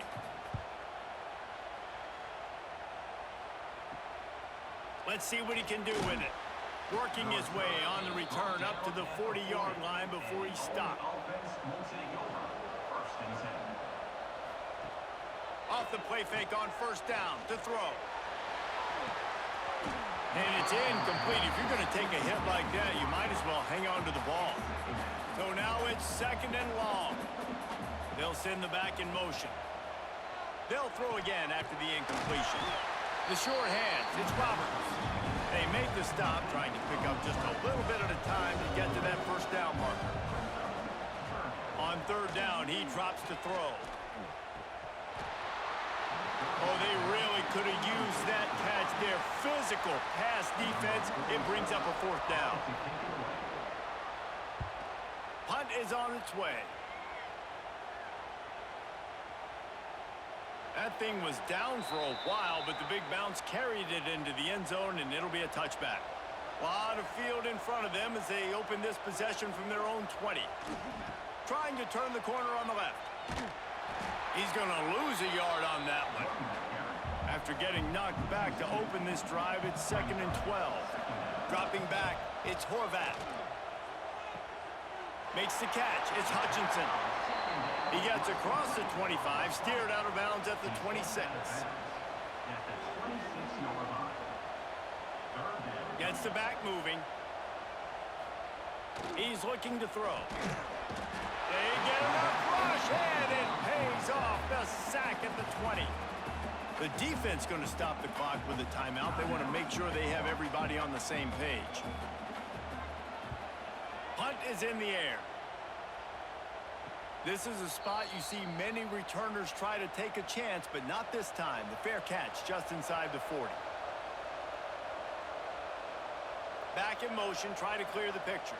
Let's see what he can do with it. Working his way on the return up to the 40-yard line before he stopped. Off the play fake on first down to throw. And it's incomplete. If you're going to take a hit like that, you might as well hang on to the ball. So now it's second and long. They'll send the back in motion. They'll throw again after the incompletion. The short hands, it's Roberts. They make the stop, trying to pick up just a little bit at a time to get to that first down marker. On third down, he drops to throw. Oh, they really could have used that catch there. Physical pass defense. It brings up a fourth down. Punt is on its way. That thing was down for a while, but the big bounce carried it into the end zone, and it'll be a touchback. A lot of field in front of them as they open this possession from their own 20. Trying to turn the corner on the left. He's going to lose a yard on that one. After getting knocked back to open this drive, it's 2nd and 12. Dropping back, it's Horvath. Makes the catch, it's Hutchinson. He gets across the 25, steered out of bounds at the 26. Gets the back moving. He's looking to throw. They get enough rush, and it pays off the sack at the 20. The defense going to stop the clock with a timeout. They want to make sure they have everybody on the same page. Punt is in the air. This is a spot you see many returners try to take a chance, but not this time. The fair catch just inside the 40. Back in motion, try to clear the picture.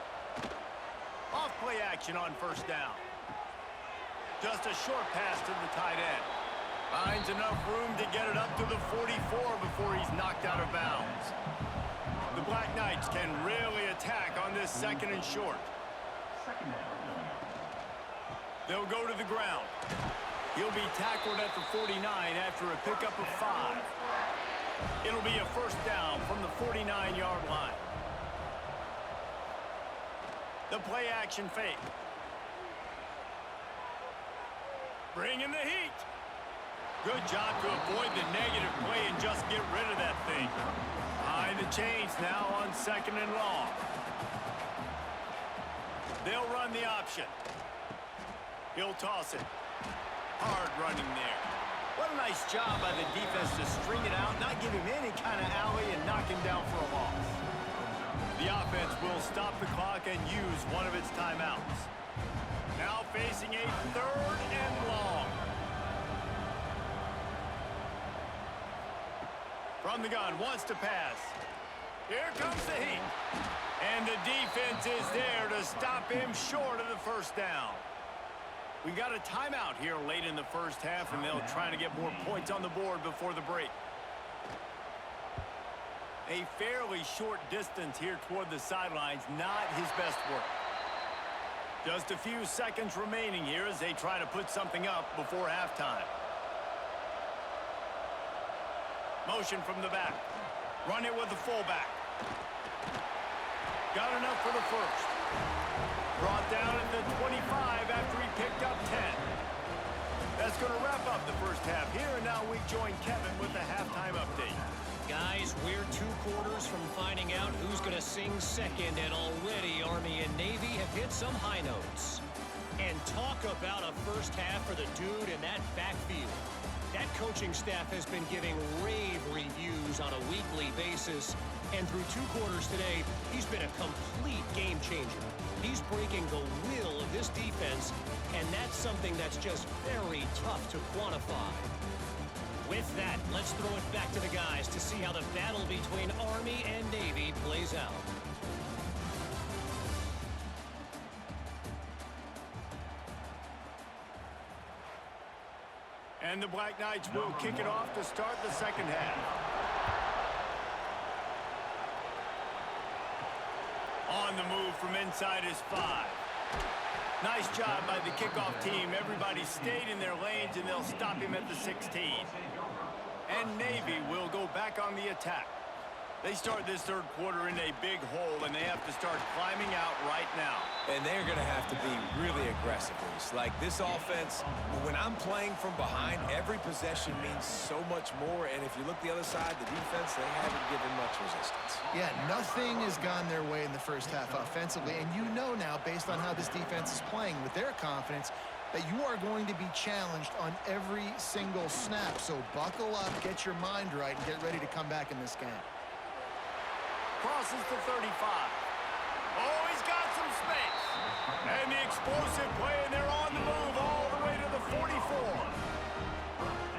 Off play action on 1st down. Just a short pass to the tight end. Finds enough room to get it up to the 44 before he's knocked out of bounds. The Black Knights can really attack on this 2nd and short. They'll go to the ground. He'll be tackled at the 49 after a pickup of 5. It'll be a 1st down from the 49-yard line. The play action fake. Bring in the heat. Good job to avoid the negative play and just get rid of that thing. Behind the chains now on 2nd and long. They'll run the option. He'll toss it. Hard running there. What a nice job by the defense to string it out, not give him any kind of alley, and knock him down for a loss. The offense will stop the clock and use one of its timeouts. Now facing a 3rd and long. From the gun, wants to pass. Here comes the heat. And the defense is there to stop him short of the 1st down. We got a timeout here late in the 1st half, and they'll try to get more points on the board before the break. A fairly short distance here toward the sidelines, not his best work. Just a few seconds remaining here as they try to put something up before halftime. Motion from the back. Run it with the fullback. Got enough for the 1st. Brought down at the 25 after he picked up 10. That's going to wrap up the 1st half here, and now we join Kevin with the halftime update. Guys, we're 2 quarters from finding out who's going to sing second, and already Army and Navy have hit some high notes. And talk about a 1st half for the dude in that backfield. That coaching staff has been giving rave reviews on a weekly basis, and through 2 quarters today, he's been a complete game changer. He's breaking the will of this defense, and that's something that's just very tough to quantify. With that, let's throw it back to the guys to see how the battle between Army and Navy plays out. And the Black Knights will kick it off to start the 2nd half. On the move from inside is 5. Nice job by the kickoff team. Everybody stayed in their lanes, and they'll stop him at the 16. And Navy will go back on the attack. They start this 3rd quarter in a big hole, and they have to start climbing out right now. And they're going to have to be really aggressive. Like this offense, when I'm playing from behind, every possession means so much more. And if you look the other side, the defense, they haven't given much resistance. Yeah, nothing has gone their way in the 1st half offensively. And you know now, based on how this defense is playing with their confidence, that you are going to be challenged on every single snap. So buckle up, get your mind right, and get ready to come back in this game. Crosses the 35. Oh, he's got some space. And the explosive play, and they're on the move all the way to the 44.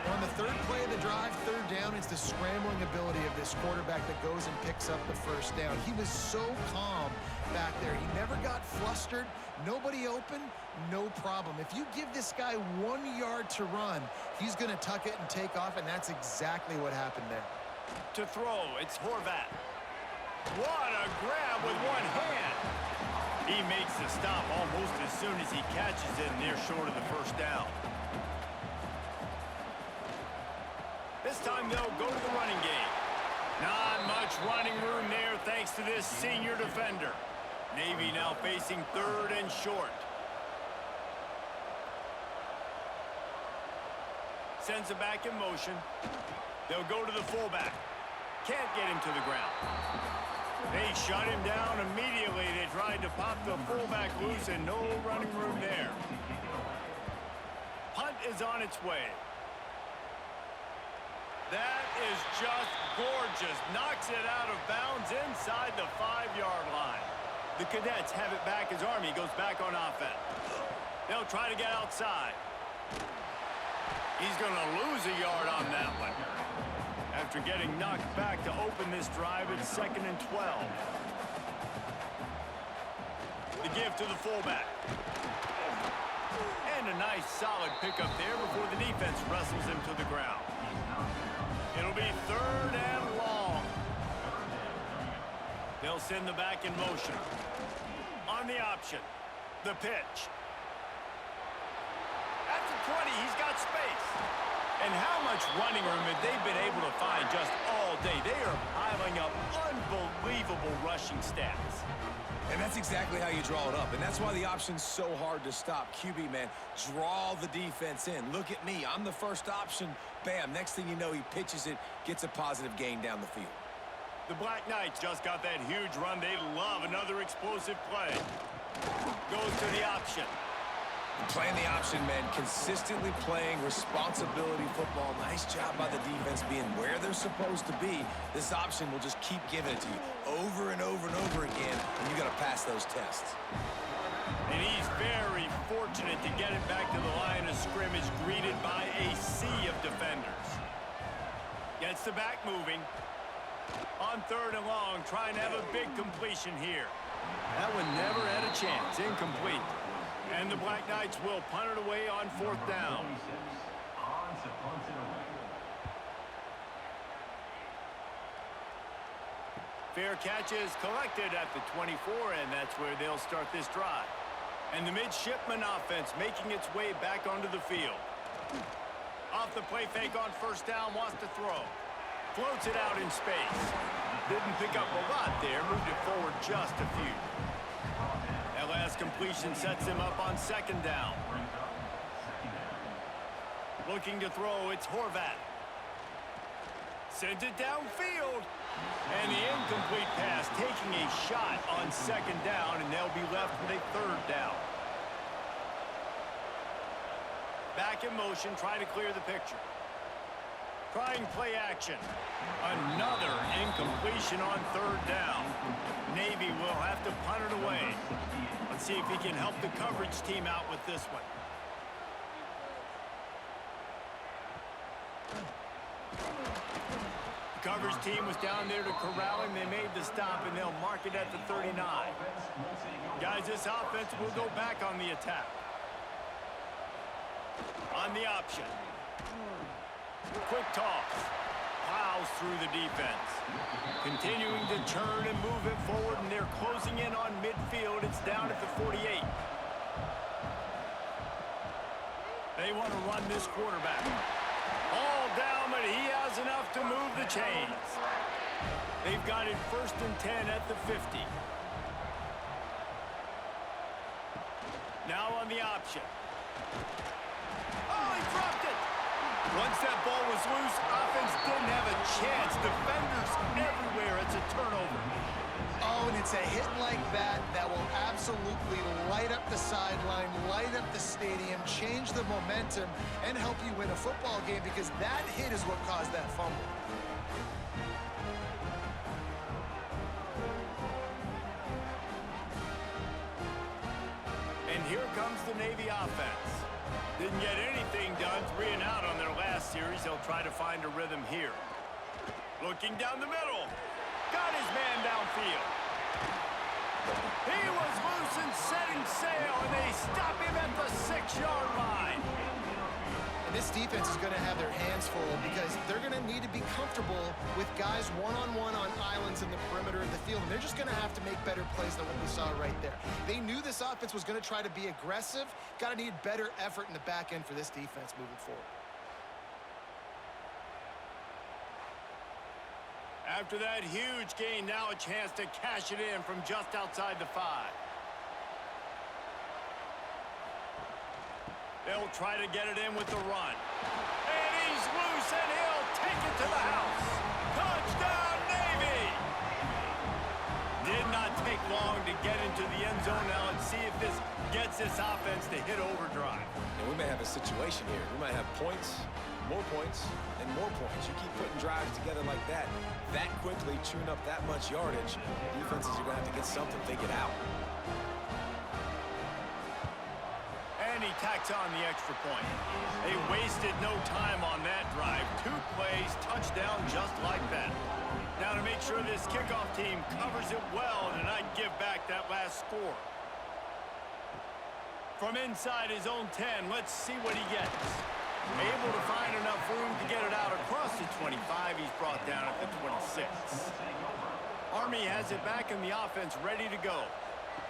On the 3rd play of the drive, 3rd down, it's the scrambling ability of this quarterback that goes and picks up the 1st down. He was so calm back there. He never got flustered. Nobody open, no problem. If you give this guy 1 yard to run, he's going to tuck it and take off, and that's exactly what happened there. To throw, it's Horvath. What a grab with one hand. He makes the stop almost as soon as he catches it, and they're short of the first down. This time they'll go to the running game. Not much running room there thanks to this senior defender. Navy now facing 3rd and short. Sends it back in motion. They'll go to the fullback. Can't get him to the ground. They shut him down immediately. They tried to pop the fullback loose and no running room there. Punt is on its way. That is just gorgeous. Knocks it out of bounds inside the 5-yard line. The Cadets have it back as Army goes back on offense. They'll try to get outside. He's going to lose a yard on that one. After getting knocked back to open this drive, it's 2nd and 12. The give to the fullback. And a nice solid pickup there before the defense wrestles him to the ground. It'll be 3rd and long. They'll send the back in motion. On the option, the pitch. At the 20, he's got space. And how much running room have they been able to find just all day? They are piling up unbelievable rushing stats. And that's exactly how you draw it up. And that's why the option's so hard to stop. QB, man, draw the defense in. Look at me. I'm the first option. Bam. Next thing you know, he pitches it, gets a positive gain down the field. The Black Knights just got that huge run. They love another explosive play. Goes to the option. Playing the option, man, consistently playing responsibility football. Nice job by the defense being where they're supposed to be. This option will just keep giving it to you over and over and over again, and you got to pass those tests. And he's very fortunate to get it back to the line of scrimmage, greeted by a sea of defenders. Gets the back moving. On 3rd and long, trying to have a big completion here. That one never had a chance. Incomplete. And the Black Knights will punt it away on 4th down. Fair catch is collected at the 24, and that's where they'll start this drive. And the Midshipmen offense making its way back onto the field. Off the play fake on 1st down, wants to throw. Floats it out in space. Didn't pick up a lot there, moved it forward just a few. That last completion sets him up on 2nd down. Looking to throw, it's Horvat. Sends it downfield. And the incomplete pass taking a shot on 2nd down, and they'll be left with a 3rd down. Back in motion, trying to clear the picture. Trying play action. Another incompletion on 3rd down. Navy will have to punt it away. Let's see if he can help the coverage team out with this one. The coverage team was down there to corral him. They made the stop, and they'll mark it at the 39. Guys, this offense will go back on the attack. On the option. Quick toss. Plows through the defense. Continuing to turn and move it forward, and they're closing in on midfield. It's down at the 48. They want to run this quarterback. All down, but he has enough to move the chains. They've got it 1st and 10 at the 50. Now on the option. Oh, he dropped it! Once that ball was loose, offense didn't have a chance. Defenders everywhere. It's a turnover. Oh, and it's a hit like that that will absolutely light up the sideline, light up the stadium, change the momentum, and help you win a football game, because that hit is what caused that fumble. And here comes the Navy offense. Didn't get anything done, 3 and out on their last series. They'll try to find a rhythm here. Looking down the middle. Got his man downfield. He was loose and setting sail, and they stop him at the 6-yard line. And this defense is going to have their hands full because they're going to need to be comfortable with guys one-on-one on islands in the perimeter of the field. And they're just going to have to make better plays than what we saw right there. They knew this offense was going to try to be aggressive. Got to need better effort in the back end for this defense moving forward. After that huge gain, now a chance to cash it in from just outside the 5. They'll try to get it in with the run. And he's loose, and he'll take it to the house. Touchdown, Navy! Did not take long to get into the end zone. Now let's see if this gets this offense to hit overdrive. And we may have a situation here. We might have points, and more points. You keep putting drives together like that quickly, chewing up that much yardage, defenses are going to have to get something figured out. And he tacks on the extra point. They wasted no time on that drive. 2 plays, touchdown just like that. Now to make sure this kickoff team covers it well and not give back that last score. From inside his own 10, let's see what he gets. Able to find enough room to get it out across the 25. He's brought down at the 26. Army has it back in the offense, ready to go.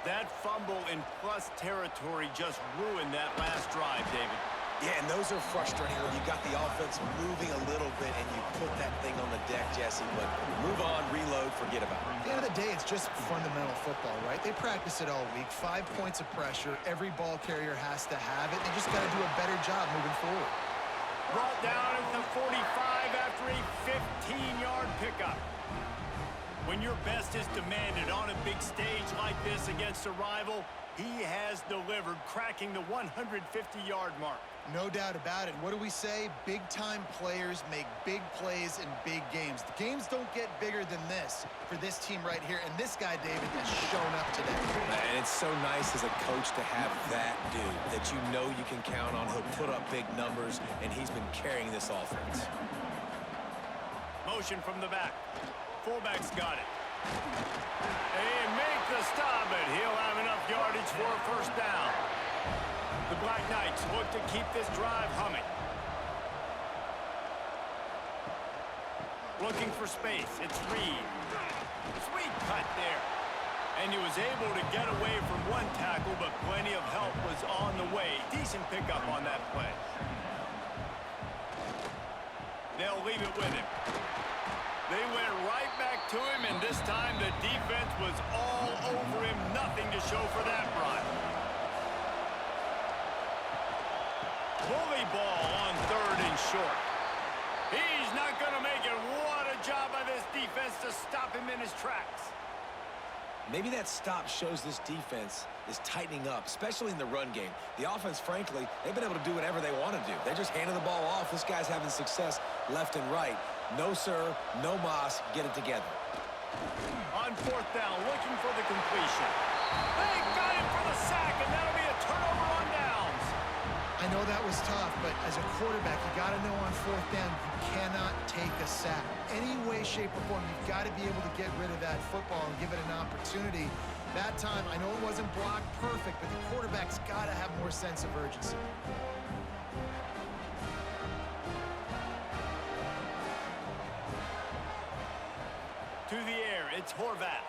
That fumble in plus territory just ruined that last drive, David. Yeah, and those are frustrating when you got the offense moving a little bit and you put that thing on the deck, Jesse. But move on, reload, forget about it. At the end of the day, it's just fundamental football, right? They practice it all week. 5 points of pressure. Every ball carrier has to have it. They just got to do a better job moving forward. Brought down at the 45 after a 15-yard pickup. When your best is demanded on a big stage like this against a rival, he has delivered, cracking the 150-yard mark. No doubt about it. What do we say? Big-time players make big plays in big games. The games don't get bigger than this for this team right here, and this guy, David, has shown up today. And it's so nice as a coach to have that dude that you know you can count on. He'll put up big numbers, and he's been carrying this offense. Motion from the back. Fullback's got it. They make the stop, but he'll have enough yardage for a first down. The Black Knights look to keep this drive humming. Looking for space. It's Reed. Sweet cut there. And he was able to get away from one tackle, but plenty of help was on the way. Decent pickup on that play. They'll leave it with him. They went right back to him, and this time the defense was all over him. Nothing to show for that run. Bully ball on 3rd and short. He's not going to make it. What a job by this defense to stop him in his tracks. Maybe that stop shows this defense is tightening up, especially in the run game. The offense, frankly, they've been able to do whatever they want to do. They're just handing the ball off. This guy's having success left and right. No, sir, no mas, get it together. On 4th down, looking for the completion. They got him for the sack, and that'll be a turnover on downs. I know that was tough, but as a quarterback, you got to know on 4th down, you cannot take a sack. Any way, shape, or form, you've got to be able to get rid of that football and give it an opportunity. That time, I know it wasn't blocked perfect, but the quarterback's got to have more sense of urgency. To the air, it's Horvath.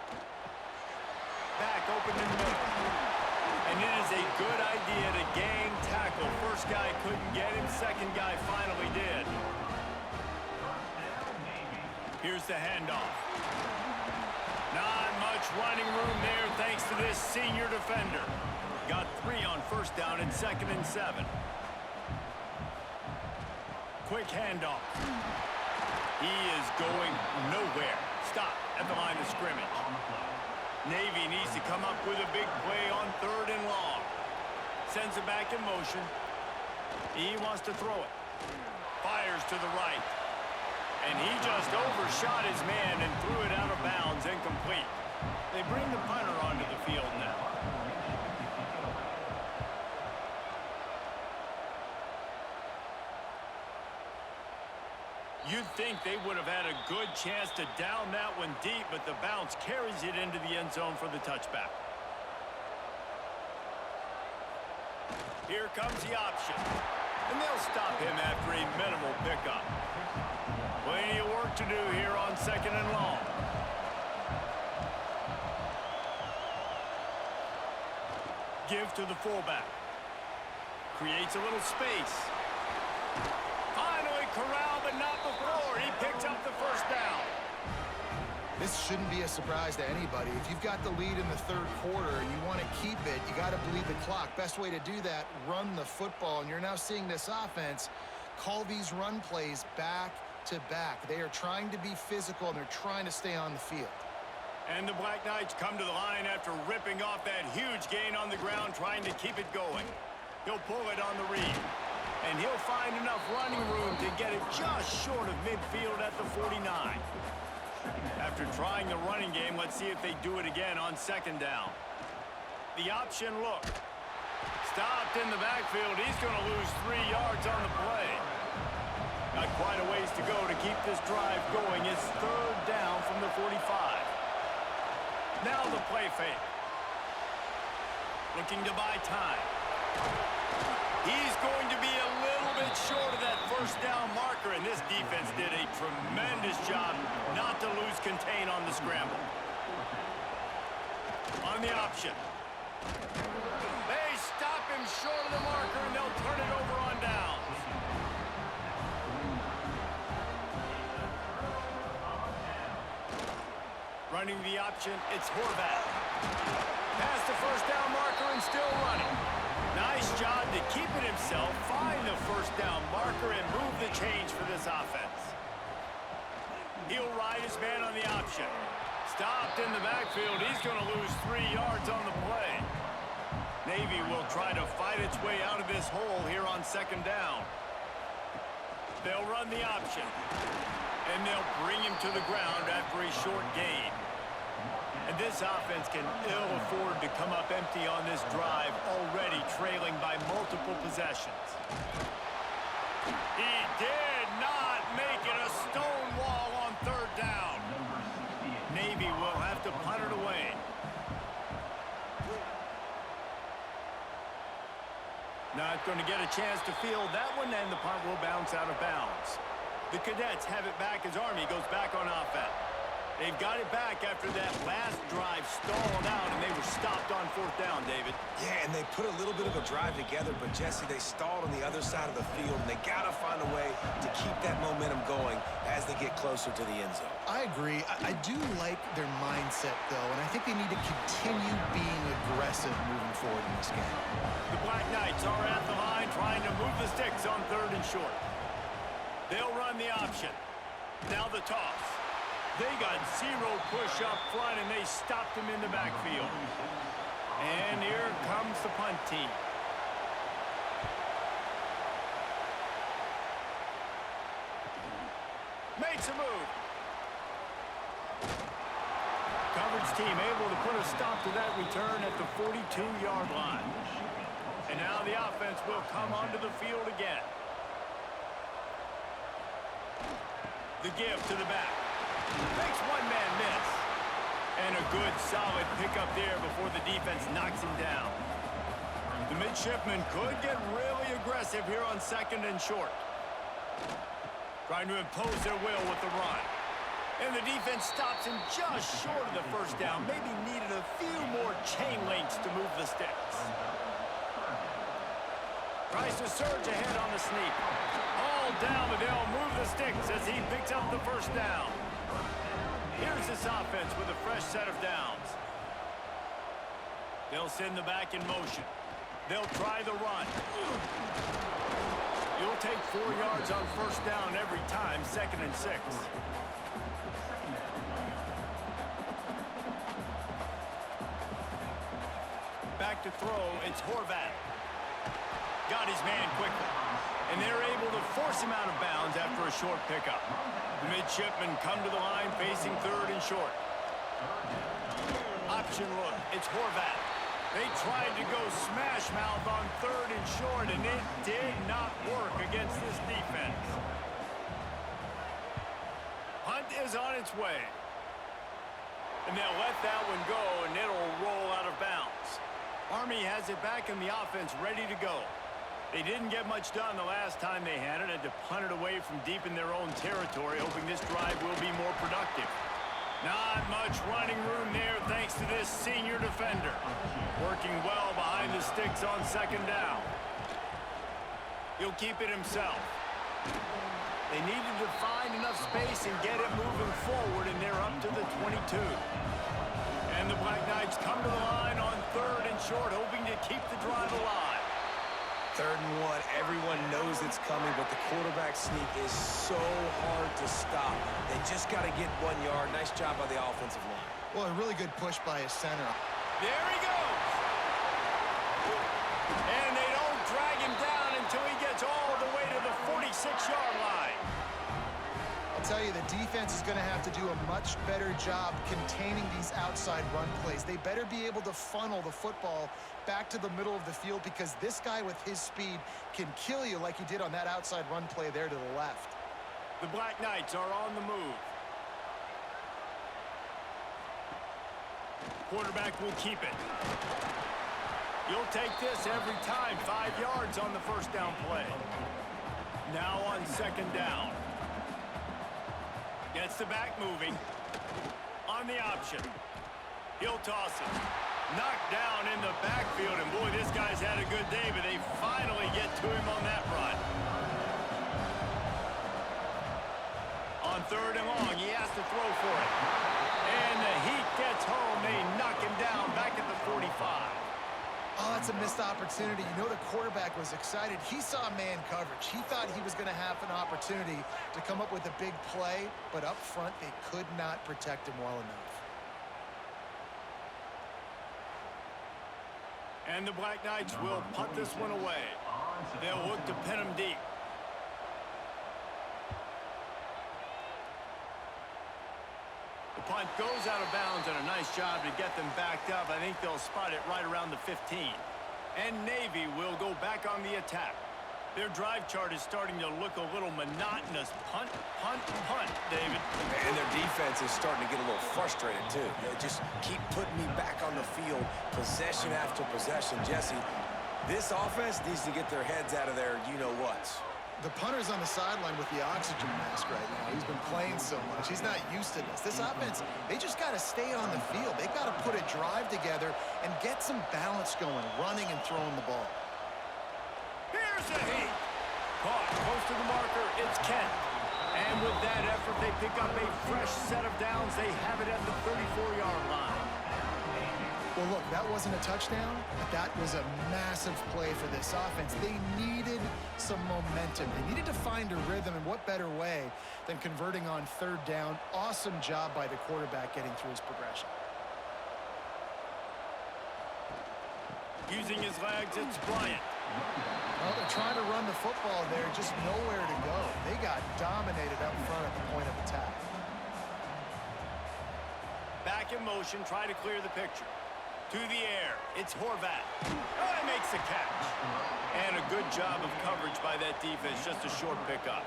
Back open in the middle. And it is a good idea to gang tackle. First guy couldn't get him, second guy finally did. Here's the handoff. Not much running room there thanks to this senior defender. Got 3 on 1st down and 2nd and 7. Quick handoff. He is going nowhere. Stop at the line of scrimmage. Navy needs to come up with a big play on 3rd and long. Sends it back in motion. He wants to throw it. Fires to the right. And he just overshot his man and threw it out of bounds, incomplete. They bring the punter onto the field now. You'd think they would have had a good chance to down that one deep, but the bounce carries it into the end zone for the touchback. Here comes the option. And they'll stop him after a minimal pickup. Plenty of work to do here on 2nd and long. Give to the fullback. Creates a little space. Finally corralled, but not before. He picks up the first down. This shouldn't be a surprise to anybody. If you've got the lead in the third quarter and you want to keep it, you got to bleed the clock. Best way to do that, run the football. And you're now seeing this offense call these run plays back to back. They are trying to be physical, and they're trying to stay on the field. And the Black Knights come to the line after ripping off that huge gain on the ground, trying to keep it going. He'll pull it on the read. And he'll find enough running room to get it just short of midfield at the 49. After trying the running game, let's see if they do it again on 2nd down. The option look. Stopped in the backfield. He's going to lose 3 yards on the play. Got quite a ways to go to keep this drive going. It's 3rd down from the 45. Now the play fake. Looking to buy time. He's going to be a little bit short of that first down marker, and this defense did a tremendous job not to lose contain on the scramble. On the option. They stop him short of the marker, and they'll turn it over on downs. Running the option, it's Horvath. Past the first down marker and still running. Nice job to keep it himself, find the first down marker, and move the change for this offense. He'll ride his man on the option. Stopped in the backfield. He's going to lose 3 yards on the play. Navy will try to fight its way out of this hole here on 2nd down. They'll run the option. And they'll bring him to the ground after a short gain. And this offense can ill afford to come up empty on this drive, already trailing by multiple possessions. He did not make it a stone wall on 3rd down. Navy will have to punt it away. Not going to get a chance to field that one, and the punt will bounce out of bounds. The Cadets have it back as Army goes back on offense. They've got it back after that last drive stalled out, and they were stopped on 4th down, David. Yeah, and they put a little bit of a drive together, but, Jesse, they stalled on the other side of the field, and they got to find a way to keep that momentum going as they get closer to the end zone. I agree. I do like their mindset, though, and I think they need to continue being aggressive moving forward in this game. The Black Knights are at the line trying to move the sticks on 3rd and short. They'll run the option. Now the toss. They got 0 push up front, and they stopped him in the backfield. And here comes the punt team. Makes a move. Coverage team able to put a stop to that return at the 42-yard line. And now the offense will come onto the field again. The give to the back. Makes one man miss. And a good, solid pickup there before the defense knocks him down. The Midshipmen could get really aggressive here on 2nd and short. Trying to impose their will with the run. And the defense stops him just short of the first down. Maybe needed a few more chain links to move the sticks. Tries to surge ahead on the sneak. All down, but they'll move the sticks as he picks up the first down. Here's this offense with a fresh set of downs. They'll send the back in motion. They'll try the run. You'll take 4 yards on first down every time, 2nd and 6. Back to throw, it's Horvath. Got his man quickly. And they're able to force him out of bounds after a short pickup. The Midshipmen come to the line facing 3rd and short. Option look, it's Horvath. They tried to go smash mouth on 3rd and short, and it did not work against this defense. Hunt is on its way. And they'll let that one go, and it'll roll out of bounds. Army has it back in the offense, ready to go. They didn't get much done the last time they had it. Had to punt it away from deep in their own territory, hoping this drive will be more productive. Not much running room there thanks to this senior defender. Working well behind the sticks on second down. He'll keep it himself. They needed to find enough space and get it moving forward, and they're up to the 22. And the Black Knights come to the line on 3rd and short, hoping to keep the drive alive. 3rd and 1, everyone knows it's coming, but the quarterback sneak is so hard to stop. They just got to get 1 yard. Nice job by the offensive line. Well, a really good push by his center. There he goes! And they don't drag him down until he gets all the way to the 46-yard line. I'll tell you, the defense is going to have to do a much better job containing these outside run plays. They better be able to funnel the football back to the middle of the field, because this guy with his speed can kill you like he did on that outside run play there to the left. The Black Knights are on the move. Quarterback will keep it. You'll take this every time. 5 yards on the first down play. Now on second down. Gets the back moving. On the option. He'll toss it. Knocked down in the backfield, and boy, this guy's had a good day, but they finally get to him on that run. On 3rd and long, he has to throw for it. And the heat gets home. They knock him down back at the 45. Oh, that's a missed opportunity. You know, the quarterback was excited. He saw man coverage. He thought he was going to have an opportunity to come up with a big play, but up front, they could not protect him well enough. And the Black Knights will punt this one away. They'll look to pin him deep. The punt goes out of bounds, and a nice job to get them backed up. I think they'll spot it right around the 15. And Navy will go back on the attack. Their drive chart is starting to look a little monotonous. Punt, punt, punt, David. And their defense is starting to get a little frustrated, too. They just keep putting me back on the field, possession after possession. Jesse, this offense needs to get their heads out of their you-know-whats. The punter's on the sideline with the oxygen mask right now. He's been playing so much. He's not used to this. This offense, they just got to stay on the field. They've got to put a drive together and get some balance going, running and throwing the ball. Here's a heat. Caught close to the marker. It's Kent. And with that effort, they pick up a fresh set of downs. They have it at the 34-yard line. Well, look, that wasn't a touchdown, but that was a massive play for this offense. They needed some momentum. They needed to find a rhythm, and what better way than converting on 3rd down. Awesome job by the quarterback getting through his progression. Using his legs, it's Bryant. Well, they're trying to run the football there, just nowhere to go. They got dominated up front at the point of attack. Back in motion, try to clear the picture. To the air, it's Horvat. Oh, he makes the catch. And a good job of coverage by that defense, just a short pickup.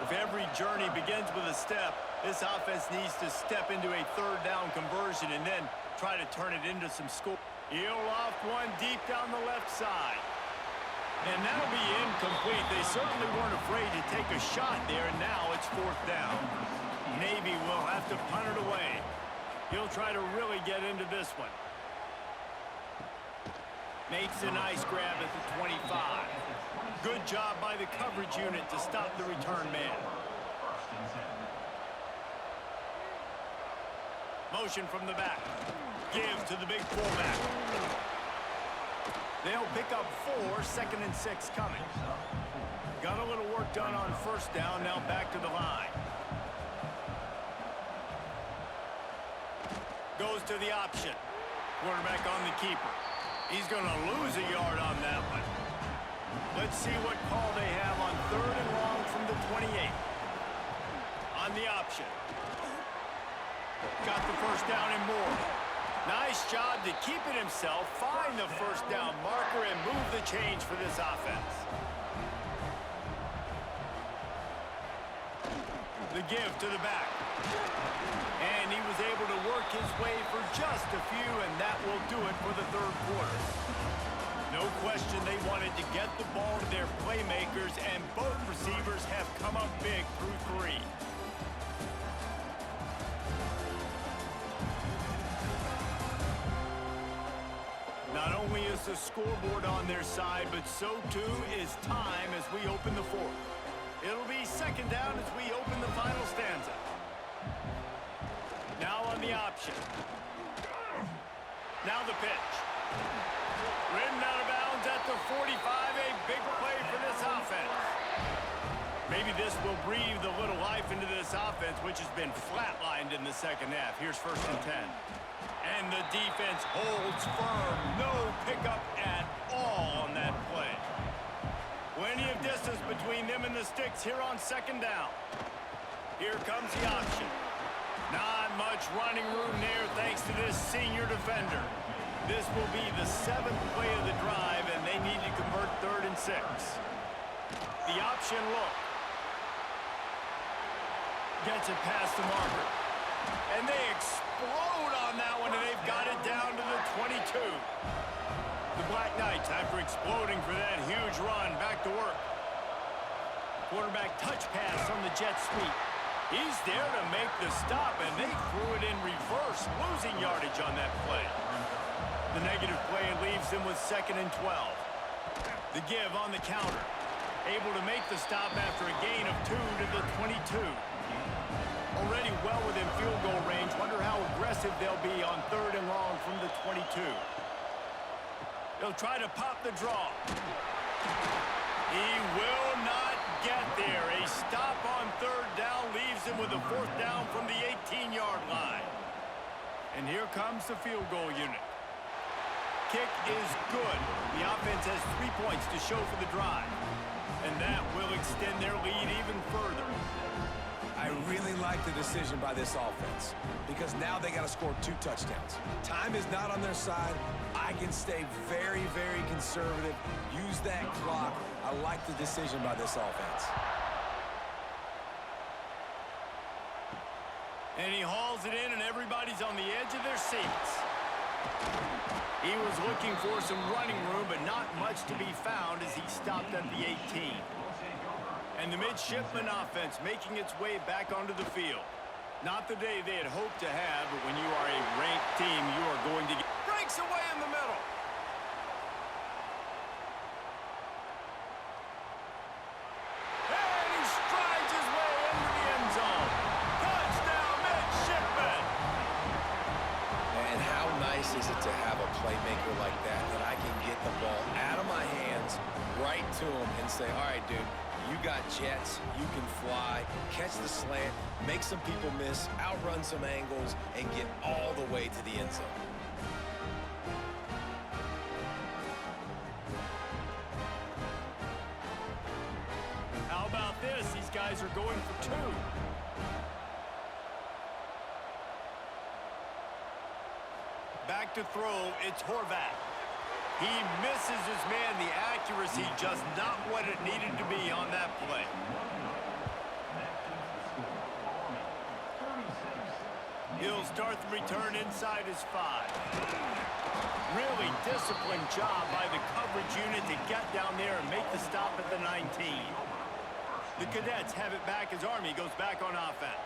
If every journey begins with a step, this offense needs to step into a 3rd down conversion and then try to turn it into some score. He'll loft one deep down the left side. And that'll be incomplete. They certainly weren't afraid to take a shot there, and now it's 4th down. Navy will have to punt it away. He'll try to really get into this one. Makes a nice grab at the 25. Good job by the coverage unit to stop the return man. Motion from the back. Gives to the big fullback. They'll pick up 4, 2nd and 6 coming. Got a little work done on 1st down, now back to the line. Goes to the option. Quarterback on the keeper. He's going to lose a yard on that one. Let's see what call they have on 3rd and long from the 28. On the option. Got the 1st down and more. Nice job to keep it himself, find the 1st down marker, and move the change for this offense. The give to the back. And he was able to work his way for just a few, and that will do it for the 3rd quarter. No question they wanted to get the ball to their playmakers, and both receivers have come up big through 3. Not only is the scoreboard on their side, but so too is time as we open the 4th. It'll be 2nd down as we open the final stanza. Now on the option. Now the pitch. Ridden out of bounds at the 45, a big play for this offense. Maybe this will breathe a little life into this offense, which has been flatlined in the 2nd half. Here's 1st and 10. And the defense holds firm. No pickup at all on that play. Plenty of distance between them and the sticks here on 2nd down. Here comes the option. Not much running room there thanks to this senior defender. This will be the 7th play of the drive, and they need to convert 3rd and 6. The option look. Gets it past the marker. And they explode on that one, and they've got it down to the 22. The Black Knights, after exploding for that huge run, back to work. Quarterback touch pass on the jet sweep. He's there to make the stop, and they threw it in reverse, losing yardage on that play. The negative play leaves them with 2nd and 12. The give on the counter. Able to make the stop after a gain of 2 to the 22. Already well within field goal range. Wonder how aggressive they'll be on 3rd and long from the 22. They'll try to pop the draw. He will not get there. A stop on 3rd down leaves him with a 4th down from the 18-yard line. And here comes the field goal unit. Kick is good. The offense has 3 points to show for the drive. And that will extend their lead even further. I really like the decision by this offense because now they got to score 2 touchdowns. Time is not on their side. I can stay very, very conservative. Use that clock. I like the decision by this offense. And he hauls it in, and everybody's on the edge of their seats. He was looking for some running room, but not much to be found as he stopped at the 18. And the Midshipmen offense making its way back onto the field. Not the day they had hoped to have, but when you are a ranked team, you are going to get... Breaks away in the middle. And he strides his way into the end zone. Touchdown, Midshipmen! And how nice is it to have a playmaker like that I can get the ball out of my hands right to him and say, all right, dude, you got jets, you can fly, catch the slant, make some people miss, outrun some angles, and get all the way to the end zone. How about this? These guys are going for 2. Back to throw, it's Horvath. He misses his man. The accuracy just not what it needed to be on that play. He'll start the return inside his 5. Really disciplined job by the coverage unit to get down there and make the stop at the 19. The Cadets have it back as Army goes back on offense.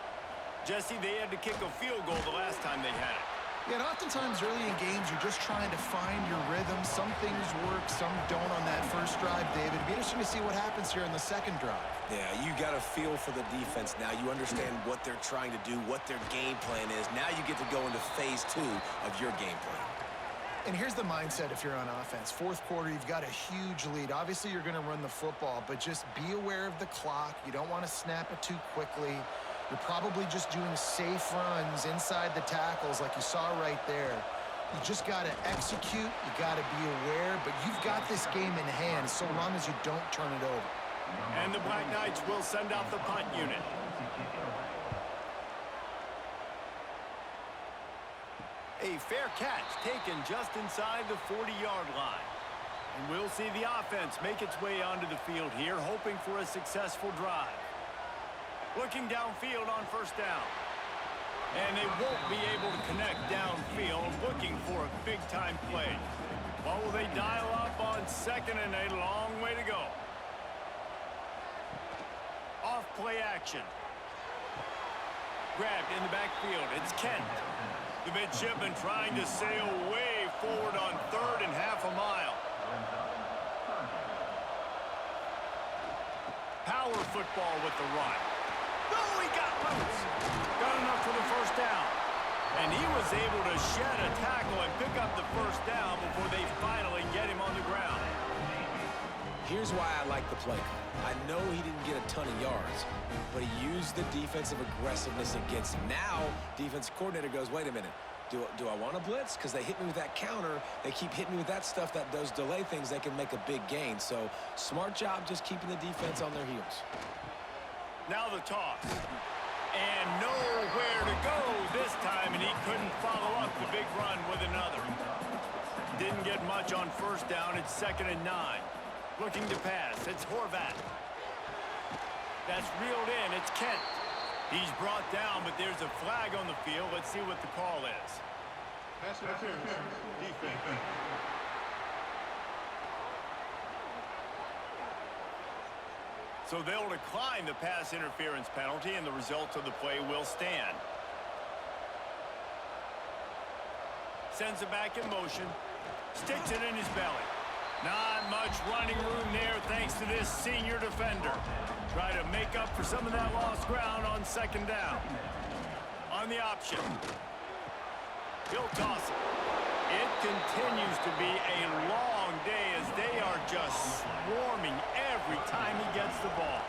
Jesse, they had to kick a field goal the last time they had it. Yeah, and oftentimes early in games, you're just trying to find your rhythm. Some things work, some don't on that first drive, David. It'd be interesting to see what happens here in the second drive. Yeah, you got a feel for the defense now. You understand what they're trying to do, what their game plan is. Now you get to go into phase 2 of your game plan. And here's the mindset if you're on offense. Fourth quarter, you've got a huge lead. Obviously, you're going to run the football, but just be aware of the clock. You don't want to snap it too quickly. You're probably just doing safe runs inside the tackles like you saw right there. You just got to execute. You got to be aware, but you've got this game in hand so long as you don't turn it over. And the Black Knights will send out the punt unit. A fair catch taken just inside the 40-yard line. And we'll see the offense make its way onto the field here, hoping for a successful drive. Looking downfield on first down. And they won't be able to connect downfield, looking for a big-time play. What will they dial up on second and a long way to go? Off play action. Grabbed in the backfield. It's Kent. The Midshipmen trying to sail way forward on third and half a mile. Power football with the run. Oh, he got loose. Got enough for the first down. And he was able to shed a tackle and pick up the first down before they finally get him on the ground. Here's why I like the play call. I know he didn't get a ton of yards, but he used the defensive aggressiveness against him. Now, defense coordinator goes, wait a minute. Do I want to blitz? Because they hit me with that counter. They keep hitting me with that stuff, those delay things, they can make a big gain. So, smart job just keeping the defense on their heels. Now the toss. And nowhere to go this time, and he couldn't follow up the big run with another. Didn't get much on first down. It's 2nd and 9. Looking to pass. It's Horvat. That's reeled in. It's Kent. He's brought down, but there's a flag on the field. Let's see what the call is. Pass interference. Defense. So they'll decline the pass interference penalty, and the result of the play will stand. Sends it back in motion. Sticks it in his belly. Not much running room there thanks to this senior defender. Try to make up for some of that lost ground on 2nd down. On the option. He'll toss it. It continues to be a long day as they are just swarming every time he gets the ball.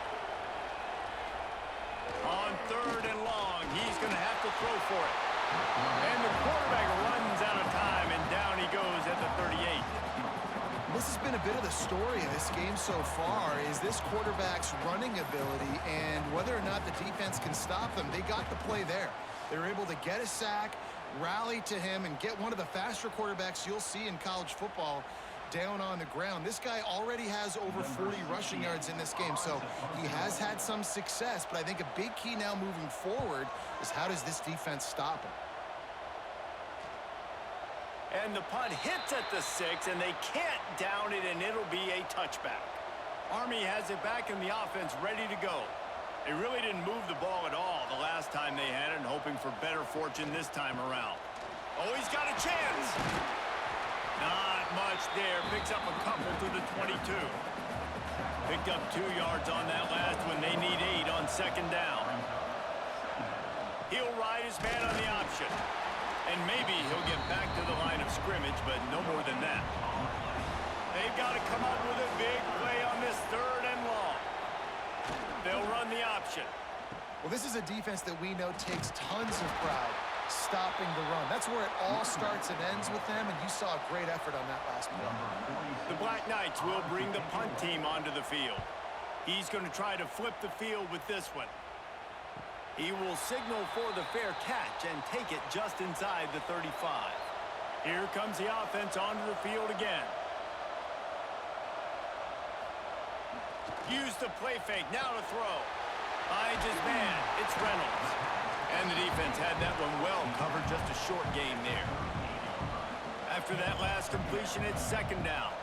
On 3rd and long, he's going to have to throw for it. And the quarterback runs out of time, and down he goes at the 38. This has been a bit of the story of this game so far, is this quarterback's running ability and whether or not the defense can stop them. They got the play there. They were able to get a sack, rally to him, and get one of the faster quarterbacks you'll see in college football down on the ground. This guy already has over 40 rushing yards in this game, so he has had some success, but I think a big key now moving forward is how does this defense stop him? And the punt hits at the 6, and they can't down it, and it'll be a touchback. Army has it back in the offense, ready to go. They really didn't move the ball at all the last time they had it, and hoping for better fortune this time around. Oh, he's got a chance! Not much there. Picks up a couple to the 22. Picked up 2 yards on that last one. They need 8 on 2nd down. He'll ride his man on the option. And maybe he'll get back to the line of scrimmage, but no more than that. They've got to come up with a big play on this 3rd and long. They'll run the option. Well, this is a defense that we know takes tons of pride stopping the run. That's where it all starts and ends with them, and you saw a great effort on that last play. The Black Knights will bring the punt team onto the field. He's going to try to flip the field with this one. He will signal for the fair catch and take it just inside the 35. Here comes the offense onto the field again. Use the play fake, now to throw. Finds his man, it's Reynolds. And the defense had that one well covered, just a short gain there. After that last completion, it's 2nd down.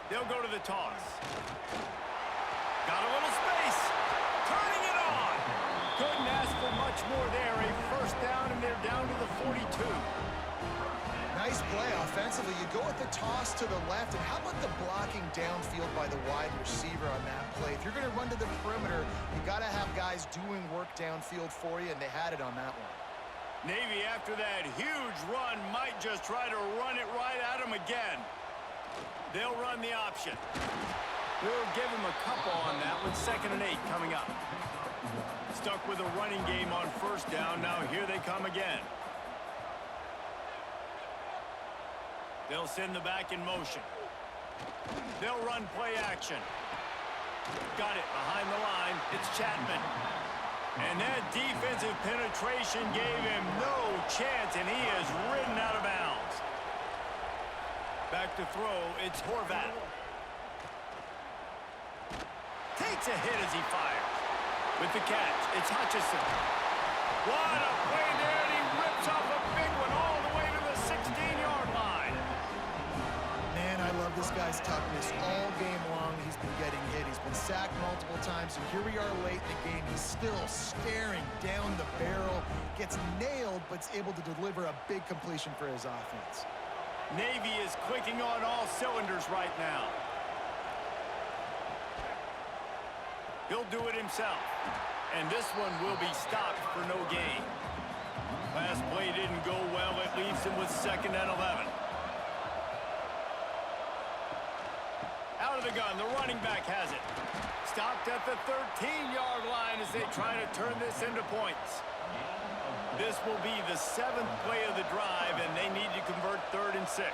They'll go to the toss. Got a little space. Turning it on. Couldn't ask for much more there. A first down, and they're down to the 42. Nice play offensively. You go with the toss to the left, and how about the blocking downfield by the wide receiver on that play? If you're going to run to the perimeter, you got to have guys doing work downfield for you, and they had it on that one. Navy, after that huge run, might just try to run it right at him again. They'll run the option. We'll give him a couple on that one. 2nd and 8 coming up. Stuck with a running game on first down. Now here they come again. They'll send the back in motion. They'll run play action. Got it behind the line. It's Chapman. And that defensive penetration gave him no chance, and he is ridden out of bounds. Back to throw. It's Horvat. Takes a hit as he fires. With the catch, it's Hutchison. What a play there, and he rips off a big one all the way to the 16-yard line. sacked multiple times, and here we are late in the game. He's still staring down the barrel, gets nailed, but's able to deliver a big completion for his offense. Navy is clicking on all cylinders right now. He'll do it himself. And this one will be stopped for no gain. Last play didn't go well. It leaves him with 2nd and 11. Out of the gun, the running back has it. Stopped at the 13-yard line as they try to turn this into points. This will be the 7th play of the drive, and they need to convert 3rd and 6.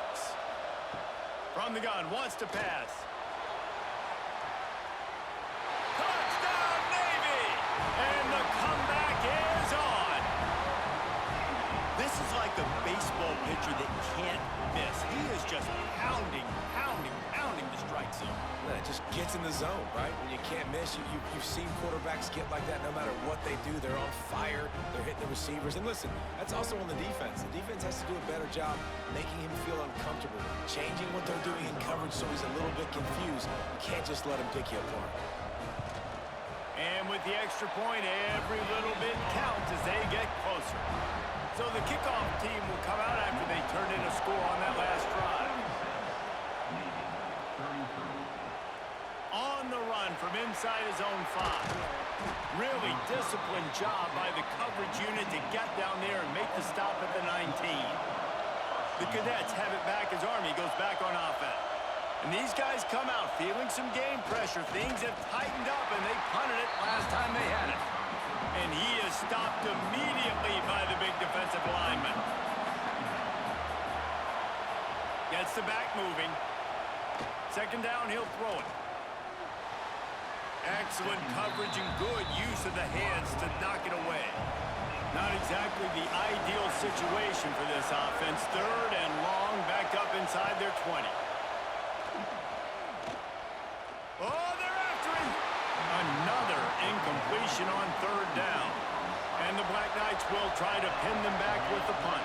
From the gun, wants to pass. Touchdown, Navy! And the comeback is on. This is like a baseball pitcher that can't miss. He is just pounding the strike zone. Yeah, it just gets in the zone, right? When you can't miss, you've seen quarterbacks get like that no matter what they do. They're on fire. They're hitting the receivers. And listen, that's also on the defense. The defense has to do a better job making him feel uncomfortable, changing what they're doing in coverage so he's a little bit confused. You can't just let him pick you apart. And with the extra point, every little bit counts as they get closer. So the kickoff team will come out after they turn in a score on that last drive. On the run from inside his own 5. Really disciplined job by the coverage unit to get down there and make the stop at the 19. The Cadets have it back as Army goes back on offense. And these guys come out feeling some game pressure. Things have tightened up, and they punted it last time they had it. And he is stopped immediately by the big defensive lineman. Gets the back moving. 2nd down, he'll throw it. Excellent coverage and good use of the hands to knock it away. Not exactly the ideal situation for this offense. 3rd and long, back up inside their 20. Oh, they're after him! Another incompletion on 3rd down. And the Black Knights will try to pin them back with the punt.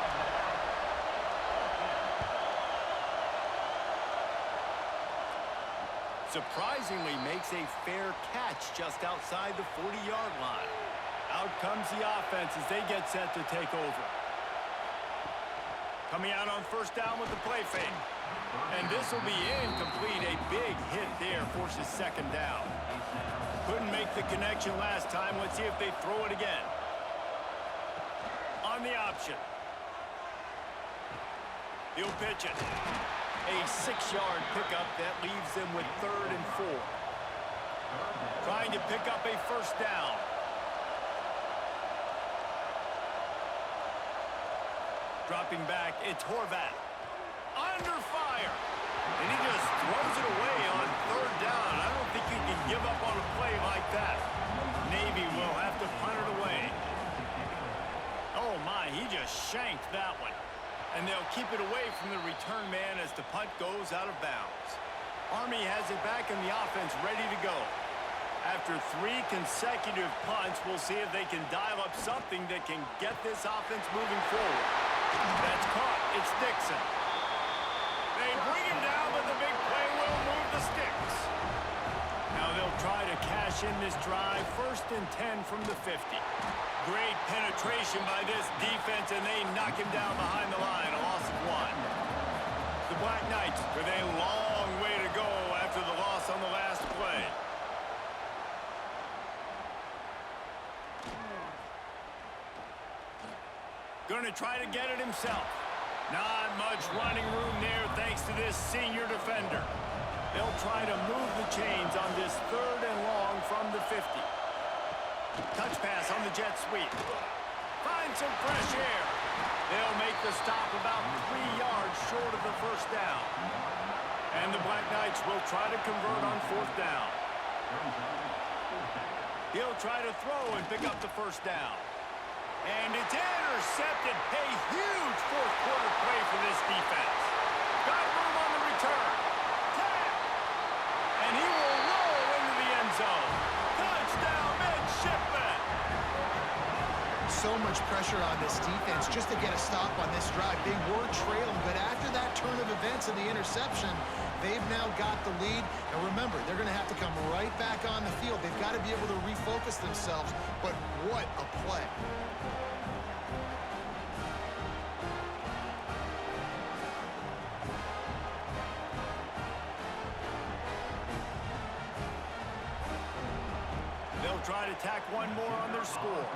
Surprisingly makes a fair catch just outside the 40-yard line. Out comes the offense as they get set to take over. Coming out on 1st down with the play fake. And this will be incomplete. A big hit there forces 2nd down. Couldn't make the connection last time. Let's see if they throw it again. On the option. He'll pitch it. A 6-yard pickup that leaves them with 3rd and 4. Trying to pick up a 1st down. Dropping back, it's Horvath. Under fire. And he just throws it away on 3rd down. I don't think you can give up on a play like that. Navy will have to punt it away. Oh my, he just shanked that one. And they'll keep it away from the return man as the punt goes out of bounds. Army has it back in the offense ready to go. After 3 consecutive punts, we'll see if they can dial up something that can get this offense moving forward. That's caught. It's Dixon. They bring him down, but the big play will move the sticks. Now they'll try to cash in this drive. 1st and 10 from the 50. Great penetration by this defense, and they knock him down behind the line. A loss of 1. The Black Knights with a long way to go after the loss on the last play. Going to try to get it himself. Not much running room there thanks to this senior defender. They'll try to move the chains on this 3rd and long from the 50. Touch pass on the jet sweep. Find some fresh air. They'll make the stop about 3 yards short of the 1st down. And the Black Knights will try to convert on 4th down. He'll try to throw and pick up the 1st down. And it's intercepted. A huge 4th quarter play for this defense. Got room on the return. Tap. And he will roll into the end zone. Touchdown, Midshipmen. so much pressure on this defense just to get a stop on this drive. They were trailing, but after that turn of events and the interception, they've now got the lead. And remember, they're going to have to come right back on the field. They've got to be able to refocus themselves, but what a play. They'll try to tack one more on their score.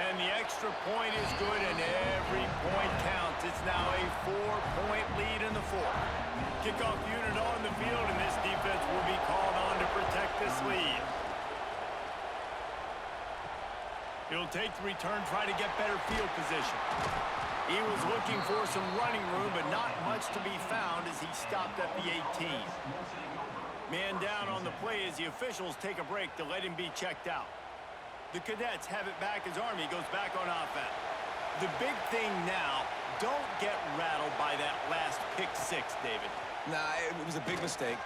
And the extra point is good, and every point counts. It's now a 4-point lead in the fourth. Kickoff unit on the field, and this defense will be called on to protect this lead. He'll take the return, try to get better field position. He was looking for some running room, but not much to be found as he stopped at the 18. Man down on the play as the officials take a break to let him be checked out. The Cadets have it back as Army goes back on offense. The big thing now, don't get rattled by that last pick six, David. Nah, it was a big mistake.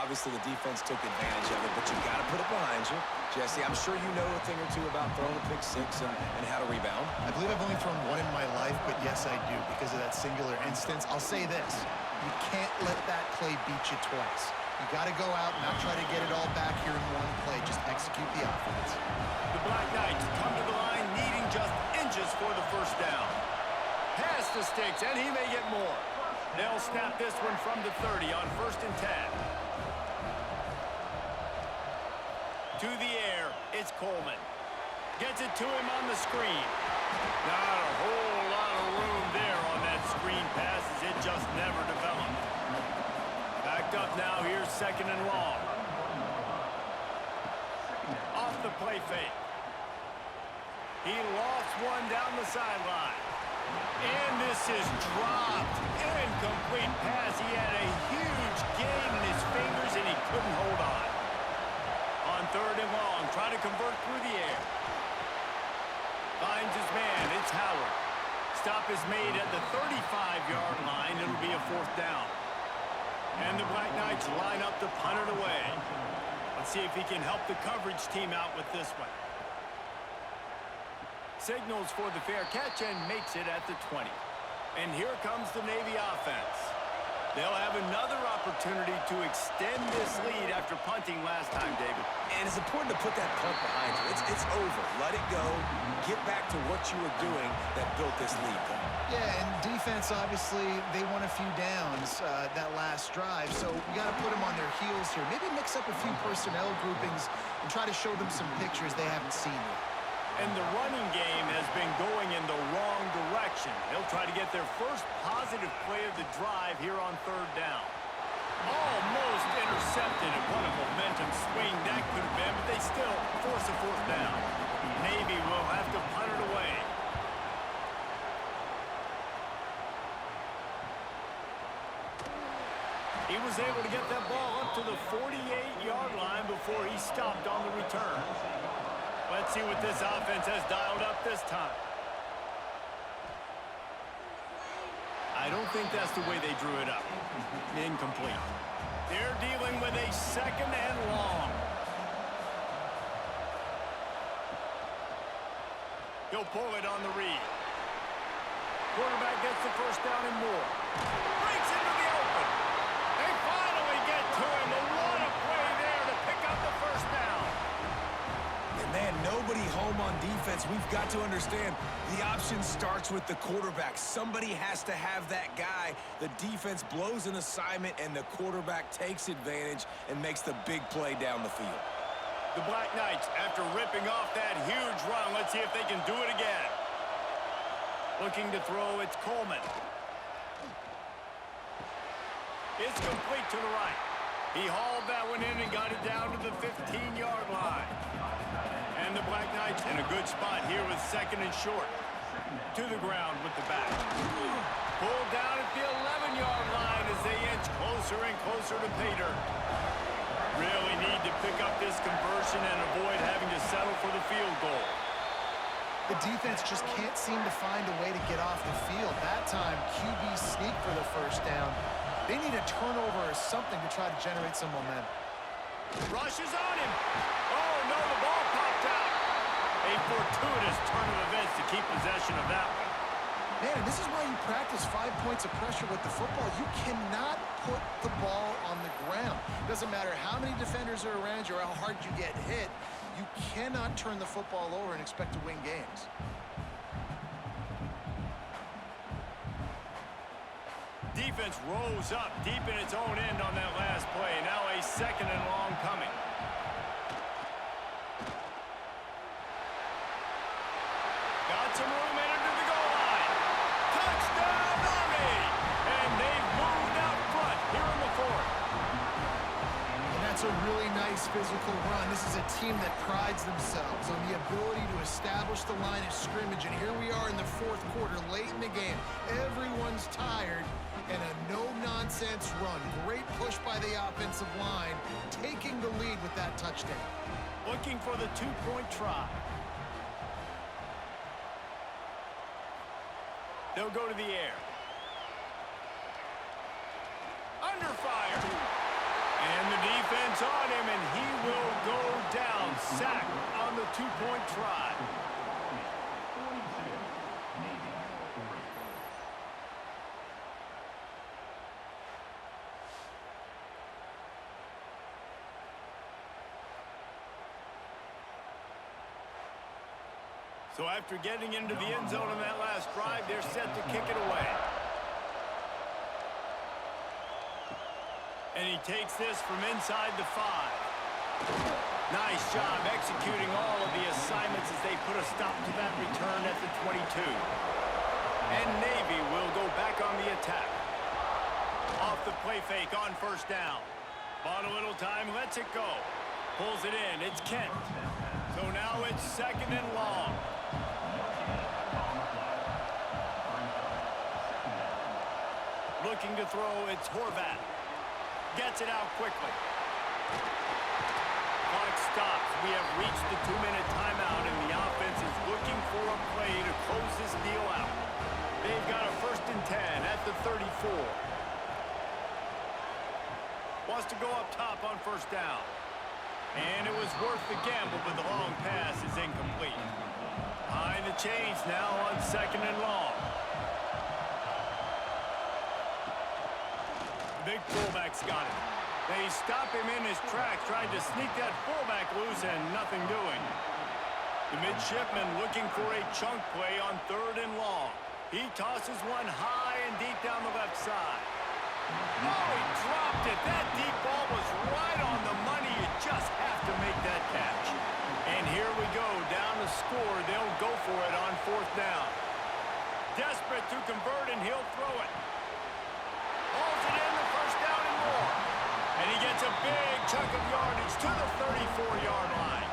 Obviously, the defense took advantage of it, but you got to put it behind you. Jesse, I'm sure you know a thing or two about throwing a pick six and how to rebound. I believe I've only thrown one in my life, but yes, I do, because of that singular instance. I'll say this. You can't let that play beat you twice. You got to go out and not try to get it all back here in one play. Just execute the offense. The Black Knights come to the line needing just inches for the first down. Pass to Sticks, and he may get more. They'll snap this one from the 30 on 1st and 10. To the air, it's Coleman. Gets it to him on the screen. Not a whole lot of room there on that screen pass as it just never developed. Backed up now, here's 2nd and long. Off the play fake. He lofts one down the sideline. And this is dropped. Incomplete pass. He had a huge gain in his fingers and he couldn't hold on. On 3rd and long, trying to convert through the air. Finds his man. It's Howard. Stop is made at the 35-yard line. It'll be a 4th down. And the Black Knights line up to punt it away. Let's see if he can help the coverage team out with this one. Signals for the fair catch and makes it at the 20. And here comes the Navy offense. They'll have another opportunity to extend this lead after punting last time, David. And it's important to put that punt behind you. It's over. Let it go. Get back to what you were doing that built this lead. Yeah, and defense, obviously, they won a few downs that last drive, so we got to put them on their heels here. Maybe mix up a few personnel groupings and try to show them some pictures they haven't seen yet. And the running game has been going in the wrong direction. They'll try to get their first positive play of the drive here on 3rd down. Almost intercepted, and what a momentum swing that could have been, but they still force a 4th down. Navy will have to punt it away. He was able to get that ball up to the 48-yard line before he stopped on the return. Let's see what this offense has dialed up this time. I don't think that's the way they drew it up. Incomplete. They're dealing with a 2nd and long. He'll pull it on the read. Quarterback gets the first down and more. Breaks into the open. They finally get to him. And what a play there to pick up the first down. Man, nobody home on defense. We've got to understand the option starts with the quarterback. Somebody has to have that guy. The defense blows an assignment, and the quarterback takes advantage and makes the big play down the field. The Black Knights, after ripping off that huge run, let's see if they can do it again. Looking to throw, it's Coleman. It's complete to the right. He hauled that one in and got it down to the 15-yard line. And the Black Knights in a good spot here with 2nd and short. To the ground with the back. Pulled down at the 11-yard line as they inch closer and closer to Pater. Really need to pick up this conversion and avoid having to settle for the field goal. The defense just can't seem to find a way to get off the field. That time, QB sneak for the first down. They need a turnover or something to try to generate some momentum. Rushes on him. Oh, no, the ball popped out. A fortuitous turn of events to keep possession of that one. Man, this is why you practice 5 points of pressure with the football. You cannot put the ball on the ground. Doesn't matter how many defenders are around you or how hard you get hit. You cannot turn the football over and expect to win games. Defense rose up deep in its own end on that last play. Now a second and long coming. Got some room entered to the goal line. Touchdown, Army! And they've moved out front here in the fourth. And that's a really nice physical run. This is a team that prides themselves on the ability to establish the line of scrimmage. And here we are in the fourth quarter, late in the game. Everyone's tired. And a no-nonsense run. Great push by the offensive line, taking the lead with that touchdown. Looking for the two-point try. They'll go to the air. Under fire. And the defense on him, and he will go down. Sacked on the two-point try. So after getting into the end zone on that last drive, they're set to kick it away. And he takes this from inside the 5. Nice job executing all of the assignments as they put a stop to that return at the 22. And Navy will go back on the attack. Off the play fake on first down. Bought a little time, lets it go. Pulls it in, it's Kent. So now it's second and long. Looking to throw, it's Horvath. Gets it out quickly. Clock stops. We have reached the 2-minute timeout, and the offense is looking for a play to close this deal out. They've got a 1st and 10 at the 34. Wants to go up top on first down. And it was worth the gamble, but the long pass is incomplete. Behind the chains now on second and long. The big fullback's got it. They stop him in his tracks, trying to sneak that fullback loose, and nothing doing. The midshipman looking for a chunk play on 3rd and long. He tosses one high and deep down the left side. Oh, he dropped it. That deep ball was right on the money. You just have to make that catch. And here we go, down to score. They'll go for it on 4th down. Desperate to convert, and he'll throw it. Holds it in, the 1st down and more. And he gets a big chunk of yardage to the 34-yard line.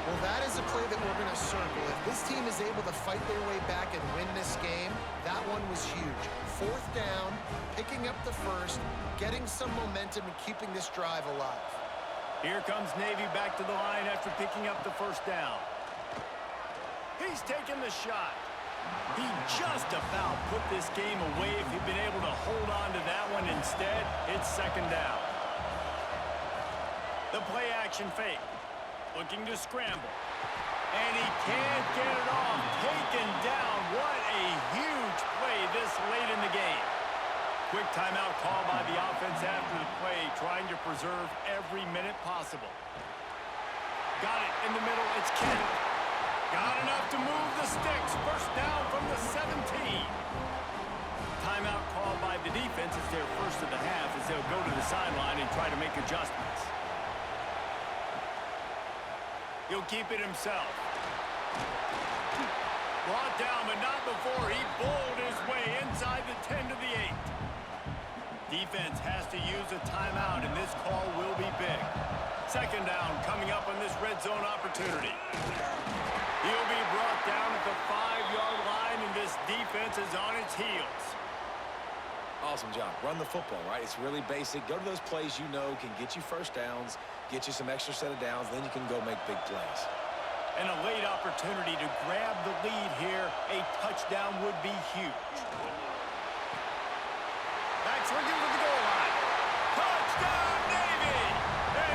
Well, that is a play that we're going to circle. If this team is able to fight their way back and win this game, that one was huge. 4th down, picking up the 1st, getting some momentum and keeping this drive alive. Here comes Navy back to the line after picking up the 1st down. He's taking the shot. He just about put this game away if he'd been able to hold on to that one. Instead, it's 2nd down. The play action fake. Looking to scramble. And he can't get it off. Taken down. What a huge play this late in the game. Quick timeout call by the offense after the play, trying to preserve every minute possible. Got it in the middle. It's Kent. Got enough to move the sticks. 1st down from the 17. Timeout called by the defense is their first of the half as they'll go to the sideline and try to make adjustments. He'll keep it himself. Brought down, but not before he bowled his way inside the 10 to the 8. Defense has to use a timeout, and this call will be big. 2nd down coming up on this red zone opportunity. He'll be brought down at the 5-yard line, and this defense is on its heels. Awesome job. Run the football, right? It's really basic. Go to those plays you know can get you 1st downs, get you some extra set of downs, then you can go make big plays. And a late opportunity to grab the lead here. A touchdown would be huge. Back swinging for the goal line. Touchdown, Navy! And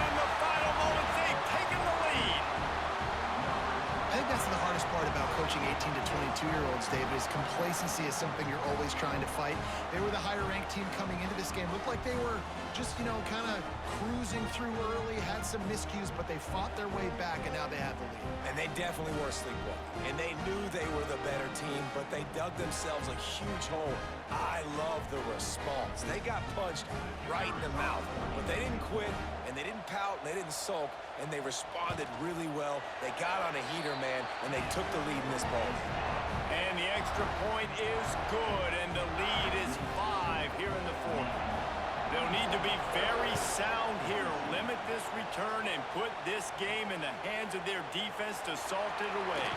coaching 18 to 22-year-olds, David, is complacency is something you're always trying to fight. They were the higher-ranked team coming into this game. Looked like they were just, kind of cruising through early, had some miscues, but they fought their way back, and now they have the lead. And they definitely were sleepwalking. And they knew they were the better team, but they dug themselves a huge hole. I love the response. They got punched right in the mouth, but they didn't quit, and they didn't pout, and they didn't sulk, and they responded really well. They got on a heater, man, and they took the lead in this ball game. And the extra point is good, and the lead is 5 here in the fourth. They'll need to be very sound here, limit this return, and put this game in the hands of their defense to salt it away.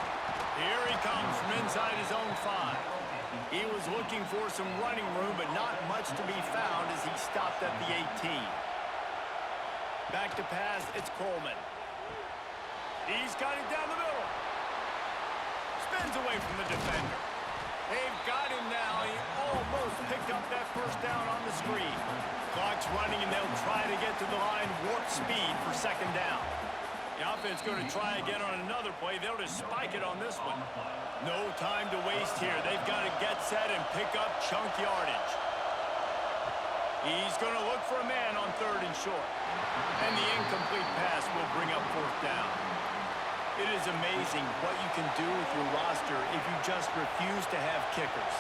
Here he comes from inside his own 5. He was looking for some running room, but not much to be found as he stopped at the 18. Back to pass, it's Coleman. He's got it down the middle. Spins away from the defender. They've got him now. He almost picked up that first down on the screen. Clock's running, and they'll try to get to the line warp speed for second down. The offense going to try again on another play. They'll just spike it on this one. No time to waste here. They've got to get set and pick up chunk yardage. He's going to look for a man on 3rd and short. And the incomplete pass will bring up 4th down. It is amazing what you can do with your roster if you just refuse to have kickers.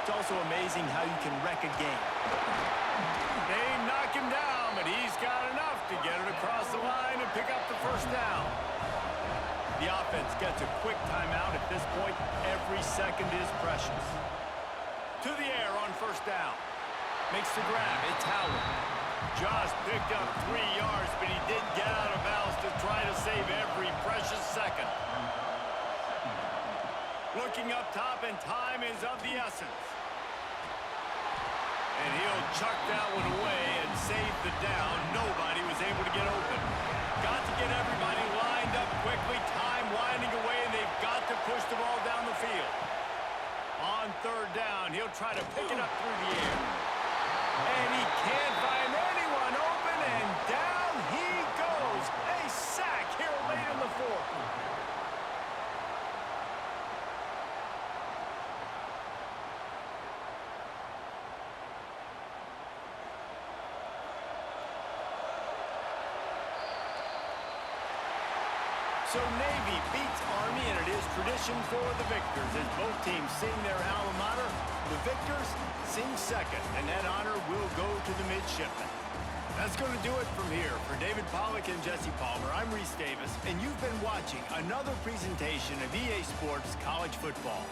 It's also amazing how you can wreck a game. They knock him down, but he's got enough to get it across the line and pick up the 1st down. The offense gets a quick timeout. At this point, every second is precious. To the air on 1st down. Makes the grab. It's Howard. Josh picked up 3 yards, but he did get out of bounds to try to save every precious second. Looking up top, and time is of the essence. And he'll chuck that one away and save the down. Nobody was able to get open. Got to get everybody lined up quickly. Time winding away, and they've got to push the ball down the field. On 3rd down, he'll try to pick it up through the air. And he can't find anyone open, and down he goes. A sack here late in the 4th. So Navy beats Army, and it is tradition for the victors as both teams sing their alma mater. The victors sing second, and that honor will go to the Midshipmen. That's going to do it from here. For David Pollack and Jesse Palmer, I'm Reese Davis, and you've been watching another presentation of EA Sports College Football.